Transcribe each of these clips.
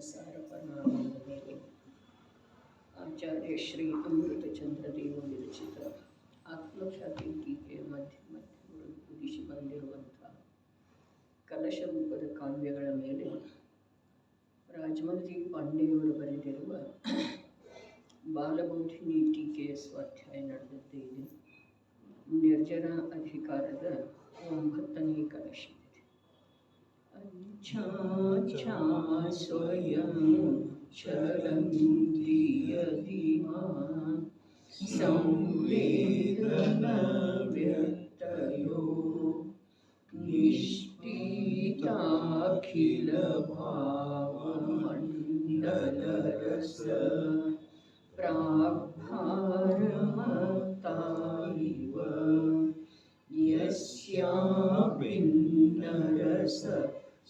ಸಾರ ಪರಿಣಾಮಗಳು ಆಚಾರ್ಯ ಶ್ರೀ ಅಮೃತಚಂದ್ರ ದೇವ ವಿರಚಿತ ಆತ್ಮಖ್ಯಾತಿ ಟೀಕೆಯ ಮಧ್ಯಮಧ್ಯಗಳು ಕುದಿಸಿ ಬಂದಿರುವಂಥ ಕಲಶ ರೂಪದ ಕಾವ್ಯಗಳ ಮೇಲೆ ರಾಜಮಂತ್ರಿ ಪಾಂಡೆಯವರು ಬರೆದಿರುವ ಬಾಲಬೋಧಿನಿ ಟೀಕೆಯ ಸ್ವಾಧ್ಯಾಯ ನಡೆದದ್ದೇ ಇದೆ. ನಿರ್ಜನ ಅಧಿಕಾರದ 9ನೇ ಕಲಶ. अच्छा स्वयं चरन्तीयधिमा संवेदनव्यक्तयो निष्ठिताखिलभावमण्डलरस प्राभारमता इव यस्याभिन्नरस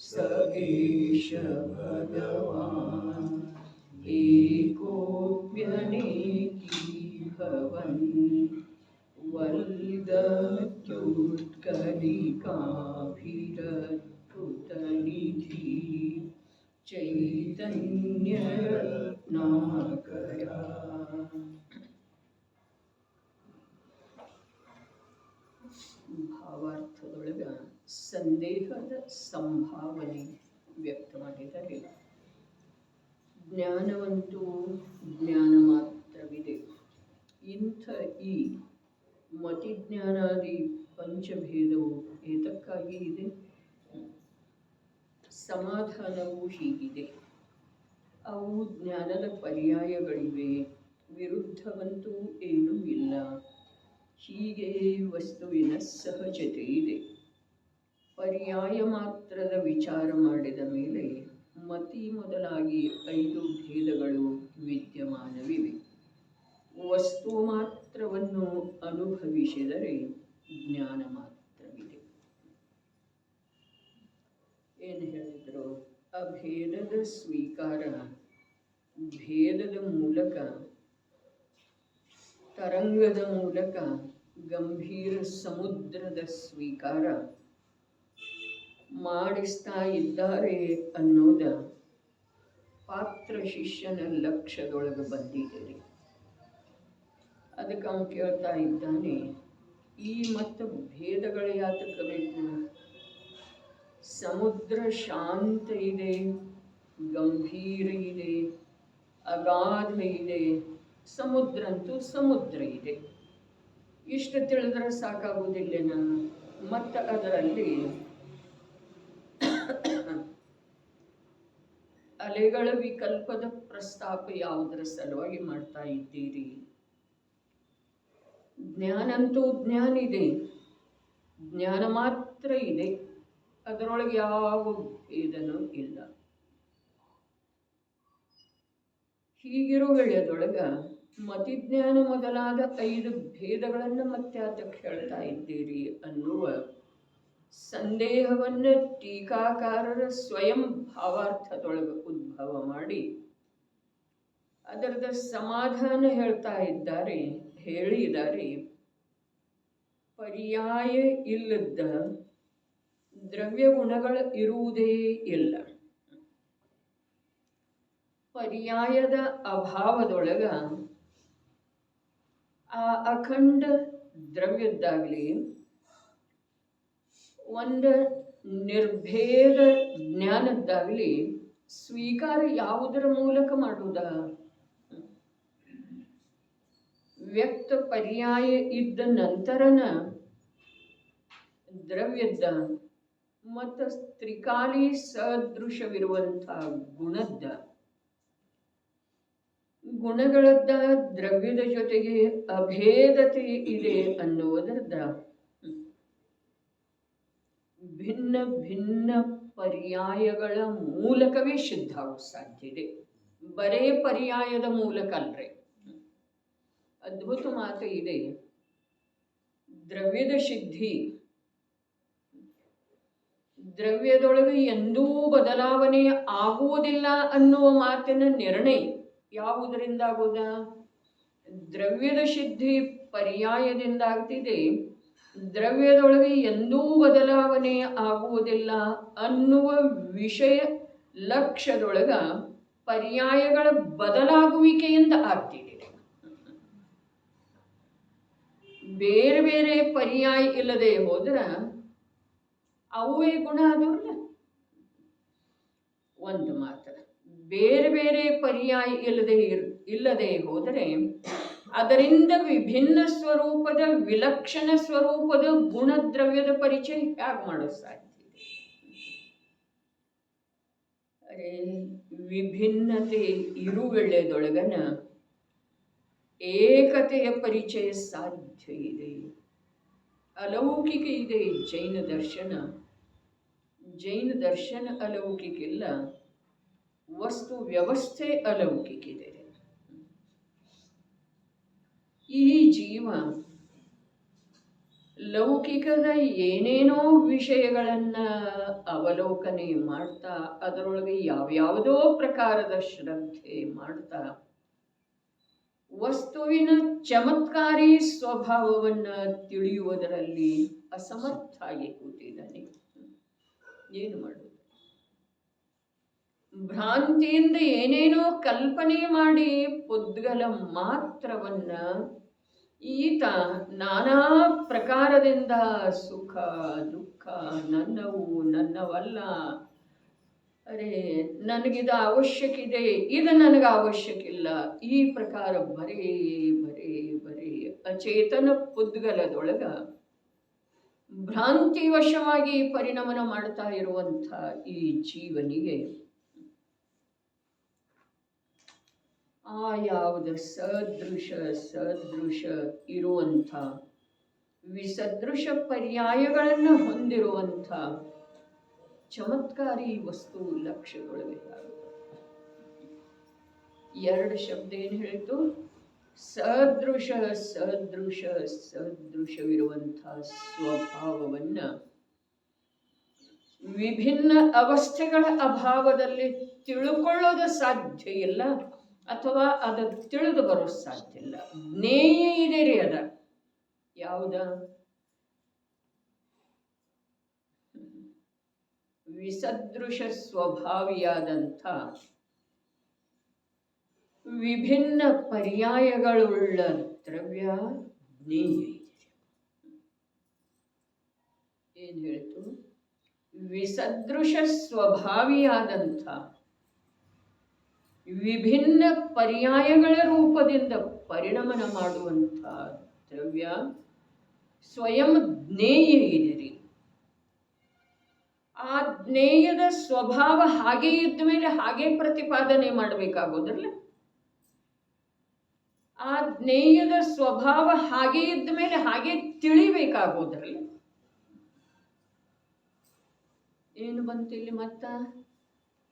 स एष भगवान् एकोऽप्यनेकीभवन् वल्गत्युत्कलिकाभिरद्भुतनिधि चैतन्यरत्नाकरा. ಭಾವಾರ್ಥದೊಳಗ ಸಂದೇಹದ ಸಂಭಾವನೆ ವ್ಯಕ್ತ ಮಾಡಿದರೆ ಜ್ಞಾನವಂತೂ ಜ್ಞಾನ ಮಾತ್ರವಿದೆ. ಇಂಥ ಈ ಮತಿಜ್ಞಾನಾದಿ ಪಂಚಭೇದವು ಏತಕ್ಕಾಗಿ ಇದೆ? ಸಮಾಧಾನವೂ ಹೀಗಿದೆ. ಅವು ಜ್ಞಾನದ ಪರ್ಯಾಯಗಳಿವೆ, ವಿರುದ್ಧವಂತೂ ಏನೂ ಇಲ್ಲ. ಹೀಗೆ ವಸ್ತುವಿನ ಸಹಜತೆ ಇದೆ. ಪರ್ಯಾಯ ಮಾತ್ರದ ವಿಚಾರ ಮಾಡಿದ ಮೇಲೆ ಮತಿ ಮೊದಲಾಗಿ 5 ಭೇದಗಳು ವಿದ್ಯಮಾನವಿವೆ. ವಸ್ತು ಮಾತ್ರವನ್ನು ಅನುಭವಿಸಿದರೆ ಜ್ಞಾನ ಮಾತ್ರವಿದೆ. ಏನು ಹೇಳಿದರು? ಅಭೇದದ ಸ್ವೀಕಾರ ಭೇದದ ಮೂಲಕ, ತರಂಗದ ಮೂಲಕ ಗಂಭೀರ ಸಮುದ್ರದ ಸ್ವೀಕಾರ ಮಾಡಿಸ್ತಾ ಇದ್ದಾರೆ ಅನ್ನೋದ ಪಾತ್ರ ಶಿಷ್ಯನ ಲಕ್ಷ್ಯದೊಳಗೆ ಬಂದಿದೆ. ಅದಕ್ಕೆ ಅವನು ಕೇಳ್ತಾ ಇದ್ದಾನೆ, ಈ ಮತ್ತು ಭೇದಗಳು ಯಾತಕ್ಕೆ ಬೇಕು? ಸಮುದ್ರ ಶಾಂತ ಇದೆ, ಗಂಭೀರ ಇದೆ, ಅಗಾಧ ಇದೆ, ಸಮುದ್ರ ಅಂತೂ ಸಮುದ್ರ ಇದೆ. ಇಷ್ಟು ತಿಳಿದ್ರೆ ಸಾಕಾಗುವುದಿಲ್ಲ. ಮತ್ತು ಅದರಲ್ಲಿ ಅಲೆಗಳ ವಿಕಲ್ಪದ ಪ್ರಸ್ತಾಪ ಯಾವುದರ ಸಲುವಾಗಿ ಮಾಡ್ತಾ ಇದ್ದೀರಿ? ಜ್ಞಾನ ಅಂತೂ ಜ್ಞಾನ ಇದೆ, ಜ್ಞಾನ ಮಾತ್ರ ಇದೆ, ಅದರೊಳಗೆ ಯಾವ ಭೇದನೂ ಇಲ್ಲ. ಹೀಗಿರೋ ವೇಳೆಯದೊಳಗ ಮತಿಜ್ಞಾನ ಮೊದಲಾದ 5 ಭೇದಗಳನ್ನು ಮತ್ತೆ ಅದಕ್ಕೆ ಹೇಳ್ತಾ ಇದ್ದೀರಿ ಅನ್ನುವ ಸಂದೇಹವನ್ನು ಟೀಕಾಕಾರರ ಸ್ವಯಂ ಭಾವಾರ್ಥದೊಳಗೆ ಉದ್ಭವ ಮಾಡಿ ಅದರದ ಸಮಾಧಾನ ಹೇಳ್ತಾ ಹೇಳಿದ್ದಾರೆ. ಪರ್ಯಾಯ ಇಲ್ಲದ ದ್ರವ್ಯ ಗುಣಗಳು ಇರುವುದೇ ಇಲ್ಲ. ಪರ್ಯಾಯದ ಅಭಾವದೊಳಗ ಆ ಅಖಂಡ ದ್ರವ್ಯದ್ದಾಗಲಿ ಒಂದು ನಿರ್ಭೇದ ಜ್ಞಾನದ್ದಾಗಲಿ ಸ್ವೀಕಾರ ಯಾವುದರ ಮೂಲಕ ಮಾಡುವುದ? ವ್ಯಕ್ತ ಪರ್ಯಾಯ ಇದ್ದ ನಂತರನ ದ್ರವ್ಯದ ಮತ್ತು ತ್ರಿಕಾಲಿ ಸದೃಶವಿರುವಂಥ ಗುಣಗಳದ್ದ ದ್ರವ್ಯದ ಜೊತೆಗೆ ಅಭೇದತೆ ಇದೆ ಅನ್ನುವುದರದ ಭಿನ್ನ ಭಿನ್ನ ಪರ್ಯಾಯಗಳ ಮೂಲಕವೇ ಸಿದ್ಧ ಆಗೋ ಸಾಧ್ಯ ಇದೆ. ಬರೇ ಪರ್ಯಾಯದ ಮೂಲಕ ಅಲ್ರಿ. ಅದ್ಭುತ ಮಾತು ಇದೆ. ದ್ರವ್ಯದ ಸಿದ್ಧಿ ದ್ರವ್ಯದೊಳಗೆ ಎಂದೂ ಬದಲಾವಣೆ ಆಗುವುದಿಲ್ಲ ಅನ್ನುವ ಮಾತಿನ ನಿರ್ಣಯ ಯಾವುದರಿಂದ ಆಗೋದ? ದ್ರವ್ಯದ ಸಿದ್ಧಿ ಪರ್ಯಾಯದಿಂದ ಆಗ್ತಿದೆ. ದ್ರವ್ಯದೊಳಗೆ ಎಂದೂ ಬದಲಾವಣೆ ಆಗುವುದಿಲ್ಲ ಅನ್ನುವ ವಿಷಯ ಲಕ್ಷ್ಯದೊಳಗ ಪರ್ಯಾಯಗಳ ಬದಲಾಗುವಿಕೆಯಿಂದ ಆಗ್ತಿದೆ. ಬೇರೆ ಬೇರೆ ಪರ್ಯಾಯ ಇಲ್ಲದೆ ಹೋದ್ರೆ ಅವೇ ಗುಣ ಆದವ್ರಲ್ಲ. ಒಂದು ಮಾತು, ಬೇರೆ ಬೇರೆ ಪರ್ಯಾಯ ಇಲ್ಲದೆ ಹೋದರೆ ಅದರಿಂದ ವಿಭಿನ್ನ ಸ್ವರೂಪದ ವಿಲಕ್ಷಣ ಸ್ವರೂಪದ ಗುಣದ್ರವ್ಯದ ಪರಿಚಯ ಹೇಗೆ ಮಾಡೋ ಸಾಧ್ಯ? ಅರೆ, ವಿಭಿನ್ನತೆ ಇರುವೆಳ್ಳೆದೊಳಗನ ಏಕತೆಯ ಪರಿಚಯ ಸಾಧ್ಯ ಇದೆ. ಅಲೌಕಿಕ ಇದೆ ಜೈನ ದರ್ಶನ. ಜೈನ ದರ್ಶನ ಅಲೌಕಿಕ ಇಲ್ಲ, ವಸ್ತು ವ್ಯವಸ್ಥೆ ಅಲೌಕಿಕ ಇದೆ. ಈ ಜೀವ ಲೌಕಿಕದ ಏನೇನೋ ವಿಷಯಗಳನ್ನ ಅವಲೋಕನೆ ಮಾಡ್ತಾ ಅದರೊಳಗೆ ಯಾವ್ಯಾವುದೋ ಪ್ರಕಾರದ ಶ್ರದ್ಧೆ ಮಾಡ್ತಾ ವಸ್ತುವಿನ ಚಮತ್ಕಾರಿ ಸ್ವಭಾವವನ್ನ ತಿಳಿಯುವುದರಲ್ಲಿ ಅಸಮರ್ಥ ಆಗಿ ಕೂತಿದ್ದಾನೆ. ಏನು ಮಾಡುವುದು? ಭ್ರಾಂತಿಯಿಂದ ಏನೇನೋ ಕಲ್ಪನೆ ಮಾಡಿ ಪುದ್ಗಲ ಮಾತ್ರವನ್ನ ಈತ ನಾನಾ ಪ್ರಕಾರದಿಂದ ಸುಖ ದುಃಖ, ನನ್ನವು ನನ್ನವಲ್ಲ, ಅರೆ ನನಗಿದ ಅವಶ್ಯಕ ಇದೆ, ಇದು ನನಗೆ ಅವಶ್ಯಕ ಇಲ್ಲ, ಈ ಪ್ರಕಾರ ಬರೇ ಬರೇ ಬರೇ ಅಚೇತನ ಪುದ್ಗಲದೊಳಗ ಭ್ರಾಂತಿವಶವಾಗಿ ಪರಿಣಮನ ಮಾಡ್ತಾ ಇರುವಂಥ ಈ ಜೀವನಿಗೆ ಆ ಯಾವುದು ಸದೃಶ ಇರುವಂಥ ವಿಸದೃಶ ಪರ್ಯಾಯಗಳನ್ನು ಹೊಂದಿರುವಂಥ ಚಮತ್ಕಾರಿ ವಸ್ತು ಲಕ್ಷ್ಯದೊಳಗೆ ಎರಡು ಶಬ್ದ ಏನು ಹೇಳಿತು? ಸದೃಶವಿರುವಂಥ ಸ್ವಭಾವವನ್ನ ವಿಭಿನ್ನ ಅವಸ್ಥೆಗಳ ಅಭಾವದಲ್ಲಿ ತಿಳ್ಕೊಳ್ಳೋದು ಸಾಧ್ಯ ಇಲ್ಲ, ಅಥವಾ ಅದು ತಿಳಿದು ಬರೋ ಸಾಧ್ಯ ಇಲ್ಲ. ಜ್ಞೇಯ ಇದೆ ರೀ ಅದ. ಯಾವುದ? ವಿಸದೃಶ ಸ್ವಭಾವಿಯಾದಂಥ ವಿಭಿನ್ನ ಪರ್ಯಾಯಗಳುಳ್ಳ ದ್ರವ್ಯ ಜ್ಞೇಯ ಇದೆ. ಏನ್ ಹೇಳ್ತು? ವಿಸದೃಶ ಸ್ವಭಾವಿಯಾದಂಥ ವಿಭಿನ್ನ ಪರ್ಯಾಯಗಳ ರೂಪದಿಂದ ಪರಿಣಮನ ಮಾಡುವಂಥ ದ್ರವ್ಯ ಸ್ವಯಂ ಜ್ಞೇಯ ಇದೆ ರೀ. ಆ ಜ್ಞೇಯದ ಸ್ವಭಾವ ಹಾಗೆ ಇದ್ದ ಮೇಲೆ ಹಾಗೆ ಪ್ರತಿಪಾದನೆ ಮಾಡಬೇಕಾಗೋದ್ರಲ್ಲ. ಆ ಜ್ಞೇಯದ ಸ್ವಭಾವ ಹಾಗೆ ಇದ್ದ ಮೇಲೆ ಹಾಗೆ ತಿಳಿಬೇಕಾಗೋದ್ರಲ್ಲ. ಏನು ಬಂತಿಲ್ಲಿ ಮತ್ತ?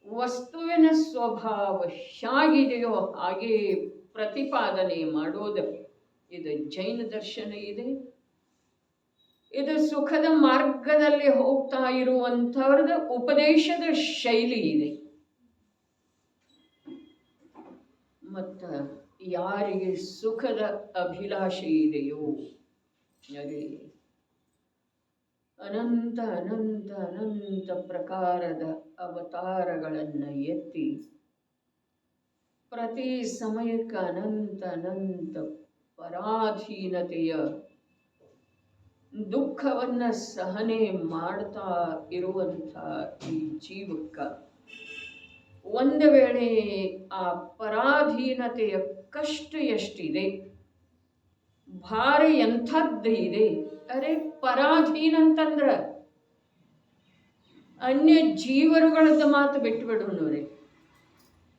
ವಸ್ತುವಿನ ಸ್ವಭಾವ ಹೇಗಿದೆಯೋ ಹಾಗೆ ಪ್ರತಿಪಾದನೆ ಮಾಡೋದು. ಇದು ಜೈನ ದರ್ಶನ ಇದೆ. ಇದು ಸುಖದ ಮಾರ್ಗದಲ್ಲಿ ಹೋಗ್ತಾ ಇರುವಂಥವ್ರದ ಉಪದೇಶದ ಶೈಲಿ ಇದೆ. ಮತ್ತ ಯಾರಿಗೆ ಸುಖದ ಅಭಿಲಾಷೆ ಇದೆಯೋ ಅದೇ ಅನಂತ ಅನಂತ ಅನಂತ ಪ್ರಕಾರದ ಅವತಾರಗಳನ್ನು ಎತ್ತಿ ಪ್ರತಿ ಸಮಯಕ್ಕೆ ಅನಂತ ಅನಂತ ಪರಾಧೀನತೆಯ ದುಃಖವನ್ನ ಸಹನೆ ಮಾಡ್ತಾ ಇರುವಂಥ ಈ ಜೀವಕ್ಕ ಒಂದು ವೇಳೆ ಆ ಪರಾಧೀನತೆಯ ಕಷ್ಟ ಎಷ್ಟಿದೆ, ಭಾರ ಎಂಥದ್ದು ಇದೆ. ಅರೆ ಪರಾಧೀನ ಅಂತಂದ್ರ ಅನ್ಯ ಜೀವರುಗಳದ ಮಾತು ಬಿಟ್ಟುಬಿಡೋಣವ್ರೆ.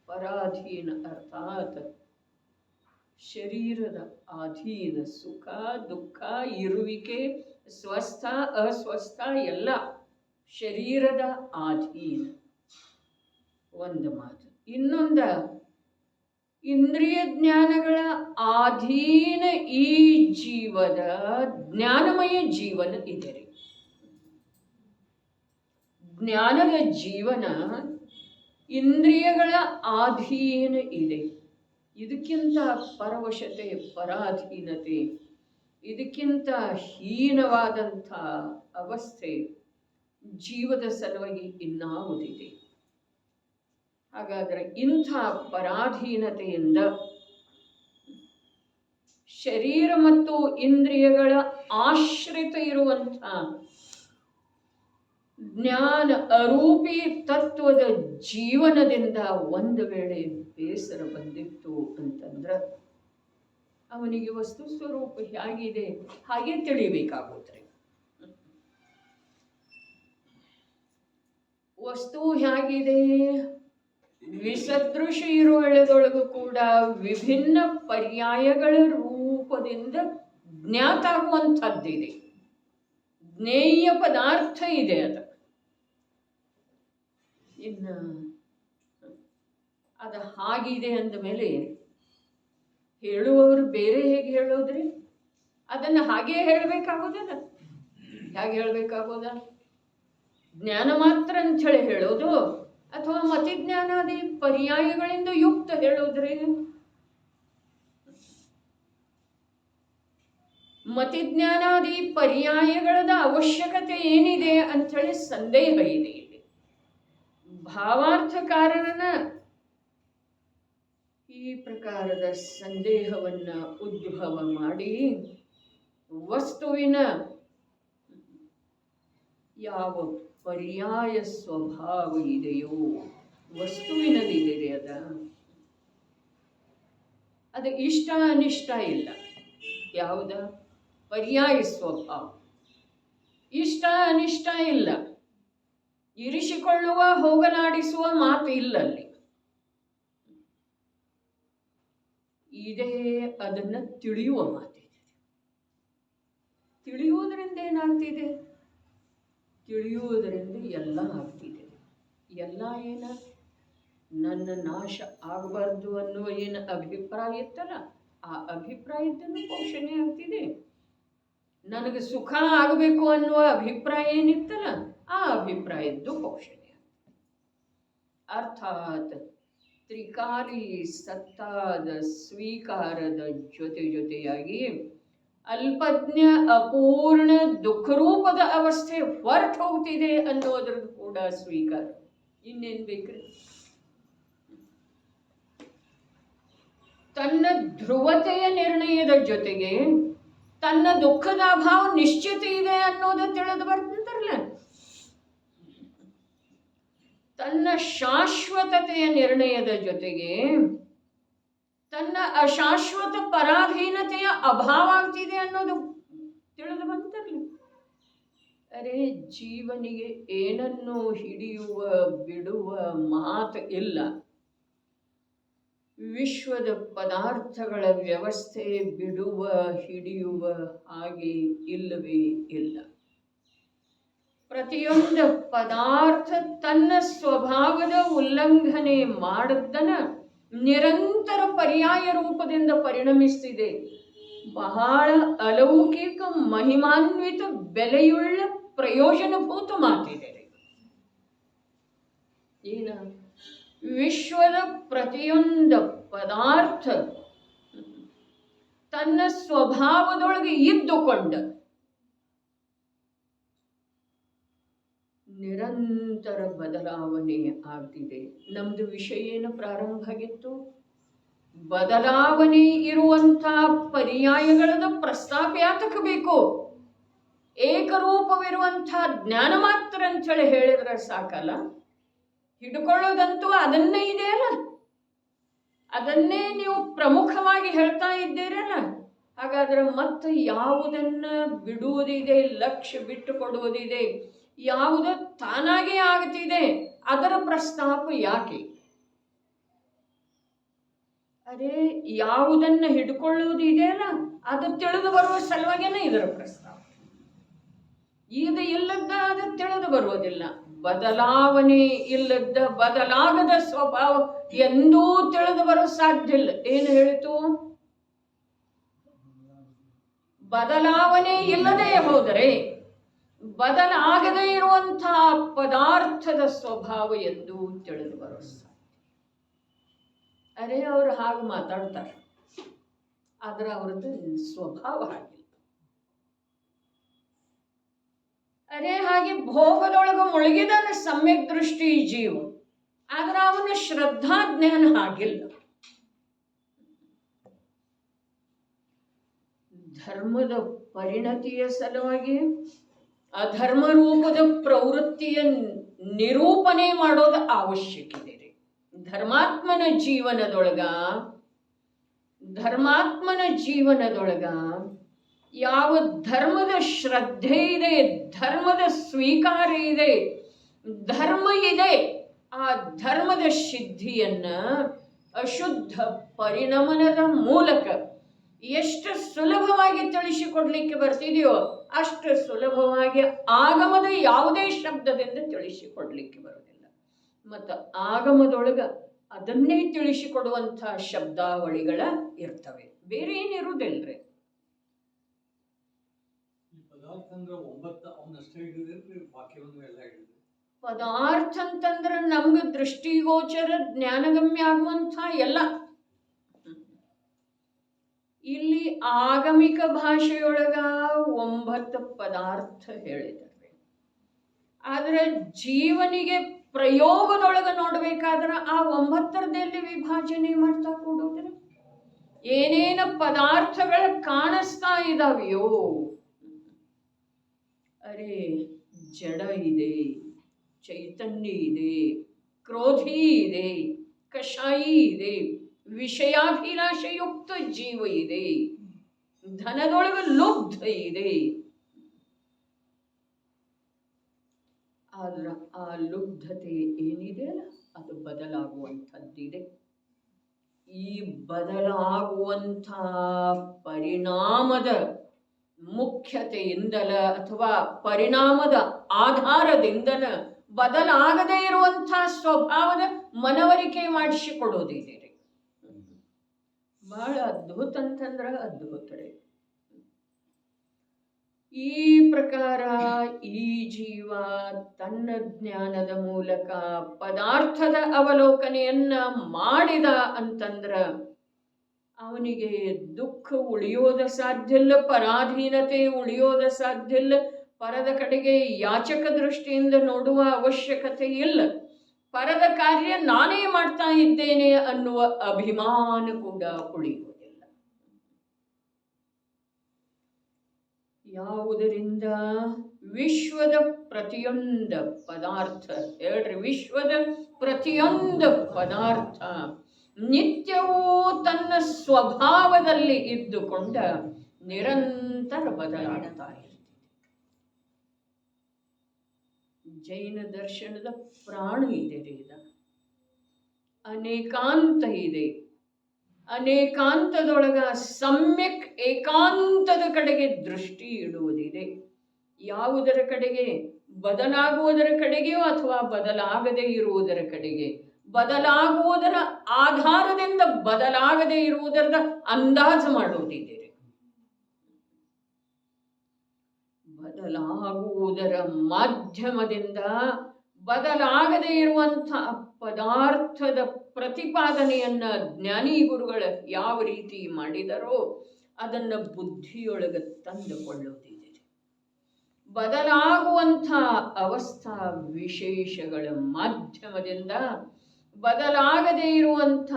ಪರಾಧೀನ ಅರ್ಥಾತ್ ಶರೀರದ ಅಧೀನ, ಸುಖ ದುಃಖ ಇರುವಿಕೆ, ಸ್ವಸ್ಥ ಅಸ್ವಸ್ಥ ಎಲ್ಲ ಶರೀರದ ಅಧೀನ ಒಂದು ಮಾತು. ಇನ್ನೊಂದ ಇಂದ್ರಿಯ ಜ್ಞಾನಗಳ ಅಧೀನ ಈ ಜೀವದ ಜ್ಞಾನಮಯ ಜೀವನ ಇದೆ ರೀ. ಜ್ಞಾನದ ಜೀವನ ಇಂದ್ರಿಯಗಳ ಅಧೀನ ಇದೆ. ಇದಕ್ಕಿಂತ ಪರವಶತೆ, ಪರಾಧೀನತೆ, ಇದಕ್ಕಿಂತ ಹೀನವಾದಂಥ ಅವಸ್ಥೆ ಜೀವದ ಸಲುವಾಗಿ ಇನ್ನಾವುದಿದೆ? ಹಾಗಾದರೆ ಇಂಥ ಪರಾಧೀನತೆಯಿಂದ ಶರೀರ ಮತ್ತು ಇಂದ್ರಿಯಗಳ ಆಶ್ರಿತ ಇರುವಂಥ ಜ್ಞಾನ ಅರೂಪಿ ತತ್ವದ ಜೀವನದಿಂದ ಒಂದು ವೇಳೆ ಬೇಸರ ಬಂದಿತ್ತು ಅಂತಂದ್ರೆ ಅವನಿಗೆ ವಸ್ತು ಸ್ವರೂಪ ಹೇಗಿದೆ ಹಾಗೆ ತಿಳಿಬೇಕಾಗುತ್ತಾರೆ. ವಸ್ತು ಹೇಗಿದೆ, ವಿಸದೃಶ ಇರುವಳದೊಳಗೂ ಕೂಡ ವಿಭಿನ್ನ ಪರ್ಯಾಯಗಳ ರೂಪದಿಂದ ಜ್ಞಾತ ಆಗುವಂಥದ್ದಿದೆ, ಜ್ಞೇಯ ಪದಾರ್ಥ ಇದೆ. ಇನ್ನು ಅದು ಹಾಗಿದೆ ಅಂದ ಮೇಲೆ ಹೇಳುವವರು ಬೇರೆ ಹೇಗೆ ಹೇಳೋದ್ರಿ? ಅದನ್ನು ಹಾಗೇ ಹೇಳಬೇಕಾಗೋದಲ್ಲ, ಹೇಗೆ ಹೇಳಬೇಕಾಗೋದ? ಜ್ಞಾನ ಮಾತ್ರ ಅಂಥೇಳಿ ಹೇಳೋದು ಅಥವಾ ಮತಿಜ್ಞಾನಾದಿ ಪರ್ಯಾಯಗಳಿಂದ ಯುಕ್ತ ಹೇಳೋದ್ರಿ? ಮತಿಜ್ಞಾನಾದಿ ಪರ್ಯಾಯಗಳದ ಅವಶ್ಯಕತೆ ಏನಿದೆ ಅಂಥೇಳಿ ಸಂದೇಹ ಇದೆ. ಇಲ್ಲಿ ಭಾವಾರ್ಥಕಾರನ ಈ ಪ್ರಕಾರದ ಸಂದೇಹವನ್ನ ಉದ್ಭವ ಮಾಡಿ ವಸ್ತುವಿನ ಯಾವ ಪರ್ಯಾಯ ಸ್ವಭಾವ ಇದೆಯೋ ವಸ್ತುವಿನದಿದೆ ಅದು ಇಷ್ಟ ಅನಿಷ್ಟ ಇಲ್ಲ. ಯಾವುದ ಪರ್ಯಾಯ ಸ್ವಭಾವ, ಇಷ್ಟ ಅನಿಷ್ಟ ಇಲ್ಲ, ಇರಿಸಿಕೊಳ್ಳುವ ಹೋಗಲಾಡಿಸುವ ಮಾತು ಇಲ್ಲಲ್ಲಿ ಇದೇ. ಅದನ್ನ ತಿಳಿಯುವ ಮಾತಿದೆ. ತಿಳಿಯುವುದರಿಂದ ಏನಾಗ್ತಿದೆ? ತಿಳಿಯುವುದರಿಂದ ಎಲ್ಲ ಆಗ್ತಿದೆ. ಎಲ್ಲ ಏನ ನನ್ನ ನಾಶ ಆಗಬಾರ್ದು ಅನ್ನುವ ಏನು ಅಭಿಪ್ರಾಯ ಇತ್ತಲ್ಲ, ಆ ಅಭಿಪ್ರಾಯದನ್ನು ಪೋಷಣೆ ಆಗ್ತಿದೆ. ನನಗೆ ಸುಖ ಆಗಬೇಕು ಅನ್ನುವ ಅಭಿಪ್ರಾಯ ಏನಿತ್ತಲ್ಲ, ಆ ಅಭಿಪ್ರಾಯದ್ದು ಪೋಷಣೆ ಆಗ್ತದೆ. ಅರ್ಥಾತ್ ತ್ರಿಕಾಲಿ ಸತ್ತಾದ ಸ್ವೀಕಾರದ ಜೊತೆಯಾಗಿ ಅಲ್ಪಜ್ಞ ಅಪೂರ್ಣ ದುಃಖರೂಪದ ಅವಸ್ಥೆ ಹೊರಟು ಹೋಗ್ತಿದೆ ಅನ್ನೋದ್ರದ್ದು ಕೂಡ ಸ್ವೀಕಾರ. ಇನ್ನೇನು ಬೇಕ್ರಿ? ತನ್ನ ಧ್ರುವತೆಯ ನಿರ್ಣಯದ ಜೊತೆಗೆ ತನ್ನ ದುಃಖದ ಅಭಾವ ನಿಶ್ಚಿತ ಇದೆ ಅನ್ನೋದು ತಿಳಿದು ಬರ್ತಂತಾರಲ್ಲ, ತನ್ನ ಶಾಶ್ವತತೆಯ ನಿರ್ಣಯದ ಜೊತೆಗೆ ತನ್ನ ಅಶಾಶ್ವತ ಪರಾಧೀನತೆಯ ಅಭಾವ ಆಗ್ತಿದೆ ಅನ್ನೋದು ತಿಳಿದು ಬಂತರಲ್ಲ. ಅರೆ, ಜೀವನಿಗೆ ಏನನ್ನು ಹಿಡಿಯುವ ಬಿಡುವ ಮಾತು ಇಲ್ಲ. ವಿಶ್ವದ ಪದಾರ್ಥಗಳ ವ್ಯವಸ್ಥೆ ಬಿಡುವ ಹಿಡಿಯುವ ಹಾಗೆ ಇಲ್ಲವೇ ಇಲ್ಲ. ಪ್ರತಿಯೊಂದು ಪದಾರ್ಥ ತನ್ನ ಸ್ವಭಾವದ ಉಲ್ಲಂಘನೆ ಮಾಡದ್ದನ್ನ ನಿರಂತರ ಪರ್ಯಾಯ ರೂಪದಿಂದ ಪರಿಣಮಿಸ್ತಿದೆ. ಬಹಳ ಅಲೌಕಿಕ ಮಹಿಮಾನ್ವಿತ ಬೆಲೆಯುಳ್ಳ ಪ್ರಯೋಜನಭೂತ ಮಾತಿದೆ. ಏನ? ವಿಶ್ವದ ಪ್ರತಿಯೊಂದು ಪದಾರ್ಥ ತನ್ನ ಸ್ವಭಾವದೊಳಗೆ ಇದ್ದುಕೊಂಡ ನಿರಂತರ ಬದಲಾವಣೆ ಆಗ್ತಿದೆ. ನಮ್ದು ವಿಷಯ ಏನು ಪ್ರಾರಂಭ ಆಗಿತ್ತು? ಬದಲಾವಣೆ ಇರುವಂಥ ಪರ್ಯಾಯಗಳದ ಪ್ರಸ್ತಾಪ ಯಾತಕ್ಕೆ ಬೇಕು? ಏಕರೂಪವಿರುವಂಥ ಜ್ಞಾನ ಮಾತ್ರ ಅಂತೇಳಿ ಹೇಳಿದ್ರೆ ಸಾಕಲ್ಲ. ಹಿಡ್ಕೊಳ್ಳೋದಂತೂ ಅದನ್ನೇ ಇದೆಯಲ್ಲ, ಅದನ್ನೇ ನೀವು ಪ್ರಮುಖವಾಗಿ ಹೇಳ್ತಾ ಇದ್ದೀರಲ್ಲ. ಹಾಗಾದ್ರೆ ಮತ್ತೆ ಯಾವುದನ್ನ ಬಿಡುವುದಿದೆ, ಲಕ್ಷ್ಯ ಬಿಟ್ಟು ಕೊಡುವುದಿದೆ, ಯಾವುದು ತಾನಾಗೇ ಆಗ್ತಿದೆ, ಅದರ ಪ್ರಸ್ತಾಪ ಯಾಕೆ? ಅದೇ ಯಾವುದನ್ನ ಹಿಡ್ಕೊಳ್ಳುವುದು ಇದೆಯಲ್ಲ, ಅದು ತಿಳಿದು ಬರುವ ಸಲುವಾಗೇನೆ ಇದರ ಪ್ರಸ್ತಾಪ. ಇದು ಇಲ್ಲದ ಅದು ತಿಳಿದು ಬರುವುದಿಲ್ಲ. ಬದಲಾವಣೆ ಇಲ್ಲದ ಬದಲಾಗದ ಸ್ವಭಾವ ಎಂದೂ ತಿಳಿದು ಬರೋ ಸಾಧ್ಯ ಇಲ್ಲ. ಏನು ಹೇಳಿತು? ಬದಲಾವಣೆ ಇಲ್ಲದೆ ಹೋದರೆ ಬದಲಾಗದೇ ಇರುವಂತಹ ಪದಾರ್ಥದ ಸ್ವಭಾವ ಎಂದು ತಿಳಿದು ಬರೋ ಸಾಧ್ಯ. ಅರೆ, ಅವರು ಹಾಗೆ ಮಾತಾಡ್ತಾರೆ, ಆದ್ರೆ ಅವ್ರದ್ದು ಸ್ವಭಾವ ಹಾಗಿಲ್ಲ. ಅರೆ, ಹಾಗೆ ಭೋಗದೊಳಗೆ ಮುಳುಗಿದ ಸಮ್ಯಕ್ ದೃಷ್ಟಿ ಜೀವ ಆದ್ರೆ ಅವನ ಶ್ರದ್ಧಾಜ್ಞಾನ ಹಾಗಿಲ್ಲ. ಧರ್ಮದ ಪರಿಣತಿಯ ಸಲುವಾಗಿ ಅಧರ್ಮ ರೂಪದ ಪ್ರವೃತ್ತಿಯ ನಿರೂಪಣೆ ಮಾಡೋದು ಅವಶ್ಯಕ ಇದೆ ರೀ. ಧರ್ಮಾತ್ಮನ ಜೀವನದೊಳಗ ಯಾವ ಧರ್ಮದ ಶ್ರದ್ಧೆ ಇದೆ, ಧರ್ಮದ ಸ್ವೀಕಾರ ಇದೆ, ಧರ್ಮ ಇದೆ, ಆ ಧರ್ಮದ ಸಿದ್ಧಿಯನ್ನ ಅಶುದ್ಧ ಪರಿಣಮನದ ಮೂಲಕ ಎಷ್ಟು ಸುಲಭವಾಗಿ ತಿಳಿಸಿಕೊಡ್ಲಿಕ್ಕೆ ಬರ್ತಿದೆಯೋ ಅಷ್ಟು ಸುಲಭವಾಗಿ ಆಗಮದ ಯಾವುದೇ ಶಬ್ದದಿಂದ ತಿಳಿಸಿಕೊಡ್ಲಿಕ್ಕೆ ಬರೋದಿಲ್ಲ. ಮತ್ತು ಆಗಮದೊಳಗ ಅದನ್ನೇ ತಿಳಿಸಿಕೊಡುವಂಥ ಶಬ್ದಾವಳಿಗಳ ಇರ್ತವೆ, ಬೇರೆ ಏನಿರುವುದಿಲ್ರಿ. ಪದಾರ್ಥ ಅಂತಂದ್ರೆ ನಮ್ಗೆ ದೃಷ್ಟಿಗೋಚರ ಜ್ಞಾನಗಮ್ಯ ಆಗುವಂಥ ಎಲ್ಲ. ಇಲ್ಲಿ ಆಗಮಿಕ ಭಾಷೆಯೊಳಗ 9 ಪದಾರ್ಥ ಹೇಳಿದ್ದಾರೆ. ಆದ್ರೆ ಜೀವನಿಗೆ ಪ್ರಯೋಗದೊಳಗ ನೋಡ್ಬೇಕಾದ್ರೆ ಆ 9 ವಿಭಾಜನೆ ಮಾಡ್ತಾ ಕೊಡೋದ್ರೆ ಏನೇನ ಪದಾರ್ಥಗಳು ಕಾಣಿಸ್ತಾ ಇದಾವೆಯೋ, ಅರೆ ಜಡ ಇದೆ, ಚೈತನ್ಯ ಇದೆ, ಕ್ರೋಧಿ ಇದೆ, ಕಷಾಯಿ ಇದೆ, ವಿಷಯಾಭಿಲಾಷಯುಕ್ತ ಜೀವ ಇದೆ, ಧನದೊಳಗ ಲುಬ್ಧ ಇದೆ. ಆದ್ರೆ ಆ ಲುಬ್ಧತೆ ಏನಿದೆಯಲ್ಲ ಅದು ಬದಲಾಗುವಂಥದ್ದಿದೆ. ಈ ಬದಲಾಗುವಂಥ ಪರಿಣಾಮದ ಮುಖ್ಯತೆಯಿಂದಲ ಅಥವಾ ಪರಿಣಾಮದ ಆಧಾರದಿಂದಲ ಬದಲಾಗದೇ ಇರುವಂಥ ಸ್ವಭಾವದ ಮನವರಿಕೆ ಮಾಡಿಸಿಕೊಡೋದಿದೆ. ಬಹಳ ಅದ್ಭುತ ಅಂತಂದ್ರೆ ಅದ್ಭುತ ರೀ. ಈ ಪ್ರಕಾರ ಈ ಜೀವ ತನ್ನ ಜ್ಞಾನದ ಮೂಲಕ ಪದಾರ್ಥದ ಅವಲೋಕನೆಯನ್ನ ಮಾಡಿದ ಅಂತಂದ್ರ ಅವನಿಗೆ ದುಃಖ ಉಳಿಯೋದ ಸಾಧ್ಯ ಇಲ್ಲ, ಪರಾಧೀನತೆ ಉಳಿಯೋದ ಸಾಧ್ಯ ಇಲ್ಲ, ಪರದ ಕಡೆಗೆ ಯಾಚಕ ದೃಷ್ಟಿಯಿಂದ ನೋಡುವ ಅವಶ್ಯಕತೆ ಇಲ್ಲ, ಪರದ ಕಾರ್ಯ ನಾನೇ ಮಾಡ್ತಾ ಇದ್ದೇನೆ ಅನ್ನುವ ಅಭಿಮಾನ ಕೂಡ ಉಳಿಯುವುದಿಲ್ಲ. ಯಾವುದರಿಂದ? ವಿಶ್ವದ ಪ್ರತಿಯೊಂದು ಪದಾರ್ಥ, ಹೇಳ್ರಿ, ವಿಶ್ವದ ಪ್ರತಿಯೊಂದು ಪದಾರ್ಥ ನಿತ್ಯವೂ ತನ್ನ ಸ್ವಭಾವದಲ್ಲಿ ಇದ್ದುಕೊಂಡ ನಿರಂತರ ಬದಲಾಡ್ತಾ ಇರ್ತದೆ. ಜೈನ ದರ್ಶನದ ಪ್ರಾಣ ಇದೆ ರೀ. ಅನೇಕಾಂತ ಇದೆ. ಅನೇಕಾಂತದೊಳಗ ಸಮ್ಯಕ್ ಏಕಾಂತದ ಕಡೆಗೆ ದೃಷ್ಟಿ ಇಡುವುದಿದೆ. ಯಾವುದರ ಕಡೆಗೆ? ಬದಲಾಗುವುದರ ಕಡೆಗೆಯೋ ಅಥವಾ ಬದಲಾಗದೇ ಇರುವುದರ ಕಡೆಗೆ. ಬದಲಾಗುವುದರ ಆಧಾರದಿಂದ ಬದಲಾಗದೇ ಇರುವುದರ ಅಂದಾಜು ಮಾಡುವುದಿದೆ. ಬದಲಾಗುವುದರ ಮಾಧ್ಯಮದಿಂದ ಬದಲಾಗದೇ ಇರುವಂತಹ ಪದಾರ್ಥದ ಪ್ರತಿಪಾದನೆಯನ್ನ ಜ್ಞಾನಿ ಗುರುಗಳು ಯಾವ ರೀತಿ ಮಾಡಿದರೋ ಅದನ್ನ ಬುದ್ಧಿಯೊಳಗೆ ತಂದುಕೊಳ್ಳುತ್ತಿದೆ. ಬದಲಾಗುವಂಥ ಅವಸ್ಥಾ ವಿಶೇಷಗಳ ಮಾಧ್ಯಮದಿಂದ ಬದಲಾಗದೇ ಇರುವಂಥ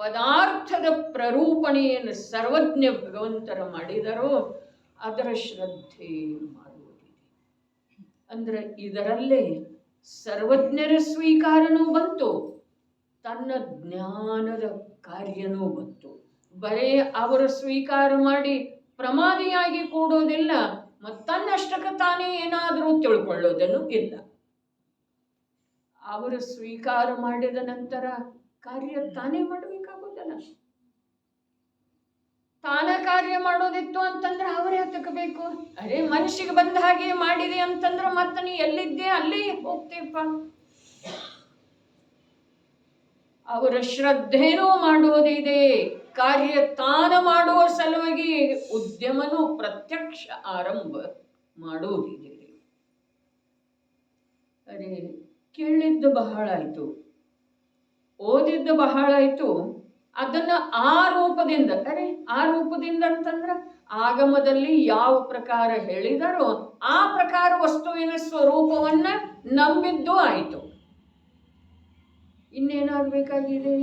ಪದಾರ್ಥದ ಪ್ರರೂಪಣೆಯನ್ನು ಸರ್ವಜ್ಞ ಭಗವಂತರ ಮಾಡಿದರೋ ಅದರ ಶ್ರದ್ಧೆ ಮಾಡುವುದಿದೆ. ಅಂದ್ರೆ ಇದರಲ್ಲೇ ಸರ್ವಜ್ಞರ ಸ್ವೀಕಾರನೂ ಬಂತು, ತನ್ನ ಜ್ಞಾನದ ಕಾರ್ಯನೂ ಬಂತು. ಬರೇ ಅವರು ಸ್ವೀಕಾರ ಮಾಡಿ ಪ್ರಮಾದಿಯಾಗಿ ಕೂಡೋದಿಲ್ಲ, ತನ್ನಷ್ಟಕ್ಕೆ ತಾನೇ ಏನಾದರೂ ತಿಳ್ಕೊಳ್ಳೋದನ್ನು ಇಲ್ಲ. ಅವರು ಸ್ವೀಕಾರ ಮಾಡಿದ ನಂತರ ಕಾರ್ಯ ತಾನೇ ಮಾಡಬೇಕಾಗೋದಲ್ಲ. ತಾನ ಕಾರ್ಯ ಮಾಡೋದಿತ್ತು ಅಂತಂದ್ರೆ ಅವರೇ ಹತ್ತಕಬೇಕು. ಅರೆ ಮನಸ್ಸಿಗೆ ಬಂದ ಹಾಗೆ ಮಾಡಿದೆ ಅಂತಂದ್ರೆ ಮತ್ತೆ ನೀ ಎಲ್ಲಿದ್ದೆ ಅಲ್ಲೇ ಹೋಗ್ತೇಪ್ಪ. ಅವರ ಶ್ರದ್ಧೆನೂ ಮಾಡುವುದಿದೆ, ಕಾರ್ಯ ತಾನ ಮಾಡುವ ಸಲುವಾಗಿ ಉದ್ಯಮನೂ ಪ್ರತ್ಯಕ್ಷ ಆರಂಭ ಮಾಡುವುದಿದೆ. ಅರೆ ಕೇಳಿದ್ದು ಬಹಳ ಆಯ್ತು, ಓದಿದ್ದು ಬಹಳ ಆಯ್ತು, ಅದನ್ನ ಆ ರೂಪದಿಂದ, ಅರೆ ಆ ರೂಪದಿಂದ ಅಂತಂದ್ರ ಆಗಮದಲ್ಲಿ ಯಾವ ಪ್ರಕಾರ ಹೇಳಿದರೋ ಆ ಪ್ರಕಾರ ವಸ್ತುವಿನ ಸ್ವರೂಪವನ್ನ ನಂಬಿದ್ದು ಆಯಿತು. ಇನ್ನೇನಾಗಬೇಕಾಗಿದೆ?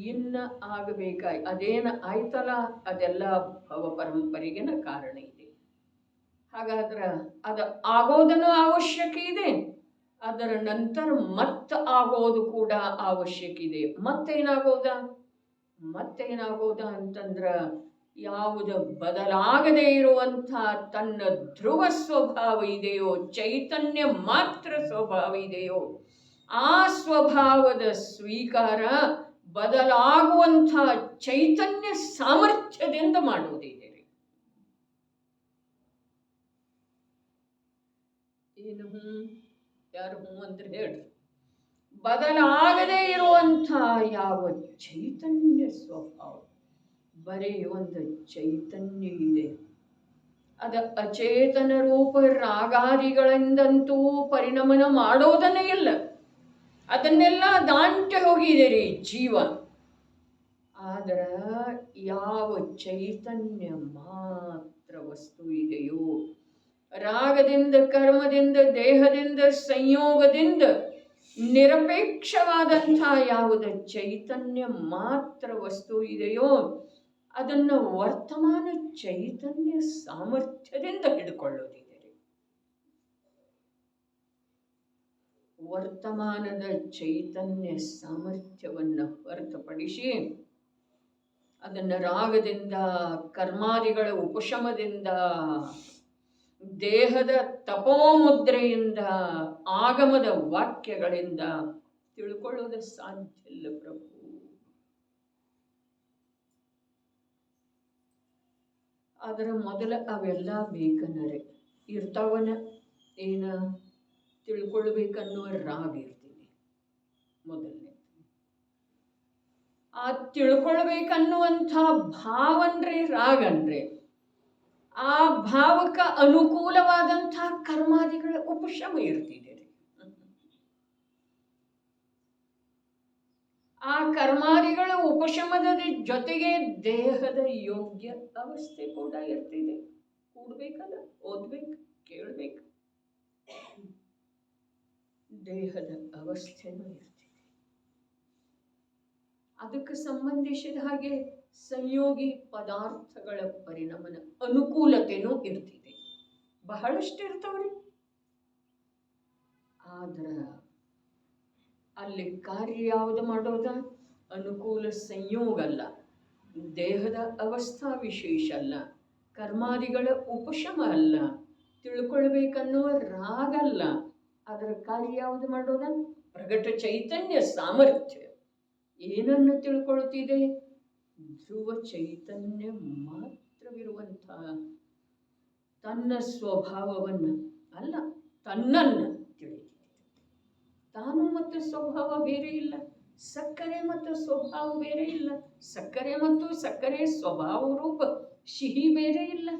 ಇನ್ನು ಆಗಬೇಕಾಗಿ ಅದೇನು ಆಯ್ತಲ್ಲ ಅದೆಲ್ಲ ಭವ ಪರಂಪರೆಗೆನ ಕಾರಣ ಇದೆ. ಹಾಗಾದ್ರೆ ಅದು ಆಗೋದನ್ನು ಅವಶ್ಯಕ ಇದೆ, ಅದರ ನಂತರ ಆಗೋದು ಕೂಡ ಅವಶ್ಯಕ ಇದೆ. ಮತ್ತೇನಾಗೋದ ಅಂತಂದ್ರ ಯಾವುದು ಬದಲಾಗದೇ ಇರುವಂಥ ತನ್ನ ಧ್ರುವ ಸ್ವಭಾವ ಇದೆಯೋ, ಚೈತನ್ಯ ಮಾತ್ರ ಸ್ವಭಾವ ಇದೆಯೋ, ಆ ಸ್ವಭಾವದ ಸ್ವೀಕಾರ ಬದಲಾಗುವಂಥ ಚೈತನ್ಯ ಸಾಮರ್ಥ್ಯದಿಂದ ಮಾಡುವುದಿದೆ. ಏನು ಯಾರು ಅಂದ್ರೆ ಹೇಳ್ರಿ. ಬದಲಾಗದೇ ಇರುವಂಥ ಯಾವ ಚೈತನ್ಯ ಸ್ವಭಾವ, ಬರೀ ಒಂದು ಚೈತನ್ಯ ಇದೆ. ಅದ ಅಚೇತನ ರೂಪ ರಾಗಾದಿಗಳಿಂದಂತೂ ಪರಿಣಮನ ಮಾಡೋದನ್ನೇ ಇಲ್ಲ, ಅದನ್ನೆಲ್ಲ ದಾಂಟೆ ಹೋಗಿದ್ದೀರಿ ಜೀವ. ಆದ್ರ ಯಾವ ಚೈತನ್ಯ ಮಾತ್ರ ವಸ್ತು ಇದೆಯೋ, ರಾಗದಿಂದ ಕರ್ಮದಿಂದ ದೇಹದಿಂದ ಸಂಯೋಗದಿಂದ ನಿರಪೇಕ್ಷವಾದಂಥ ಯಾವುದ ಚೈತನ್ಯ ಮಾತ್ರ ವಸ್ತು ಇದೆಯೋ ಅದನ್ನು ವರ್ತಮಾನ ಚೈತನ್ಯ ಸಾಮರ್ಥ್ಯದಿಂದ ಹಿಡ್ಕೊಳ್ಳೋದಿದೆ. ವರ್ತಮಾನದ ಚೈತನ್ಯ ಸಾಮರ್ಥ್ಯವನ್ನು ಹೊರತುಪಡಿಸಿ ಅದನ್ನು ರಾಗದಿಂದ ಕರ್ಮಾದಿಗಳ ಉಪಶಮದಿಂದ ದೇಹದ ತಪೋಮುದ್ರೆಯಿಂದ ಆಗಮದ ವಾಕ್ಯಗಳಿಂದ ತಿಳ್ಕೊಳ್ಳೋದು ಸಾಧ್ಯ ಇಲ್ಲ ಪ್ರಭು. ಅದರ ಮೊದಲ ಅವೆಲ್ಲ ಬೇಕನ್ನರೆ ಇರ್ತಾವನ ಏನ ತಿಳ್ಕೊಳ್ಬೇಕನ್ನುವ ರಾಗ ಇರ್ತೀವಿ ಮೊದಲನೇ. ಆ ತಿಳ್ಕೊಳ್ಬೇಕನ್ನುವಂಥ ಭಾವನ್ರಿ ರಾಗನ್ರಿ, ಆ ಭಾವಕ್ಕೆ ಅನುಕೂಲವಾದಂಥ ಕರ್ಮಾದಿಗಳ ಉಪಶಮ ಇರ್ತಿದೆ. ಆ ಕರ್ಮಾದಿಗಳ ಉಪಶಮದ ಜೊತೆಗೆ ದೇಹದ ಯೋಗ್ಯ ಅವಸ್ಥೆ ಕೂಡ ಇರ್ತಿದೆ. ಕೂಡ್ಬೇಕಲ್ಲ, ಓದ್ಬೇಕು, ಕೇಳ್ಬೇಕು, ದೇಹದ ಅವಸ್ಥೆನೂ ಇರ್ತಿದೆ. ಅದಕ್ಕೆ ಸಂಬಂಧಿಸಿದ ಹಾಗೆ ಸಂಯೋಗಿ ಪದಾರ್ಥಗಳ ಪರಿಣಮನ ಅನುಕೂಲತೆನೂ ಇರ್ತಿದೆ. ಬಹಳಷ್ಟು ಇರ್ತಾವ್ರಿ. ಆದ್ರ ಅಲ್ಲಿ ಕಾರ್ಯ ಯಾವುದು ಮಾಡೋದ? ಅನುಕೂಲ ಸಂಯೋಗ ಅಲ್ಲ, ದೇಹದ ಅವಸ್ಥಾ ವಿಶೇಷ ಅಲ್ಲ, ಕರ್ಮಾದಿಗಳ ಉಪಶಮ ಅಲ್ಲ, ತಿಳ್ಕೊಳ್ಬೇಕನ್ನುವ ರಾಗಲ್ಲ. ಅದರ ಕಾರ್ಯ ಯಾವುದು ಮಾಡೋದ? ಪ್ರಗಟ ಚೈತನ್ಯ ಸಾಮರ್ಥ್ಯ. ಏನನ್ನು ತಿಳ್ಕೊಳ್ತಿದೆ? ಧ್ರುವ ಚೈತನ್ಯ ಮಾತ್ರವಿರುವಂಥ ತನ್ನ ಸ್ವಭಾವವನ್ನು ಅಲ್ಲ, ತನ್ನನ್ನು ತಿಳಿದಿದೆ. ತಾನು ಮತ್ತು ಸ್ವಭಾವ ಬೇರೆ ಇಲ್ಲ, ಸಕ್ಕರೆ ಮತ್ತು ಸ್ವಭಾವ ಬೇರೆ ಇಲ್ಲ, ಸಕ್ಕರೆ ಮತ್ತು ಸಕ್ಕರೆ ಸ್ವಭಾವ ರೂಪ ಸಿಹಿ ಬೇರೆ ಇಲ್ಲ,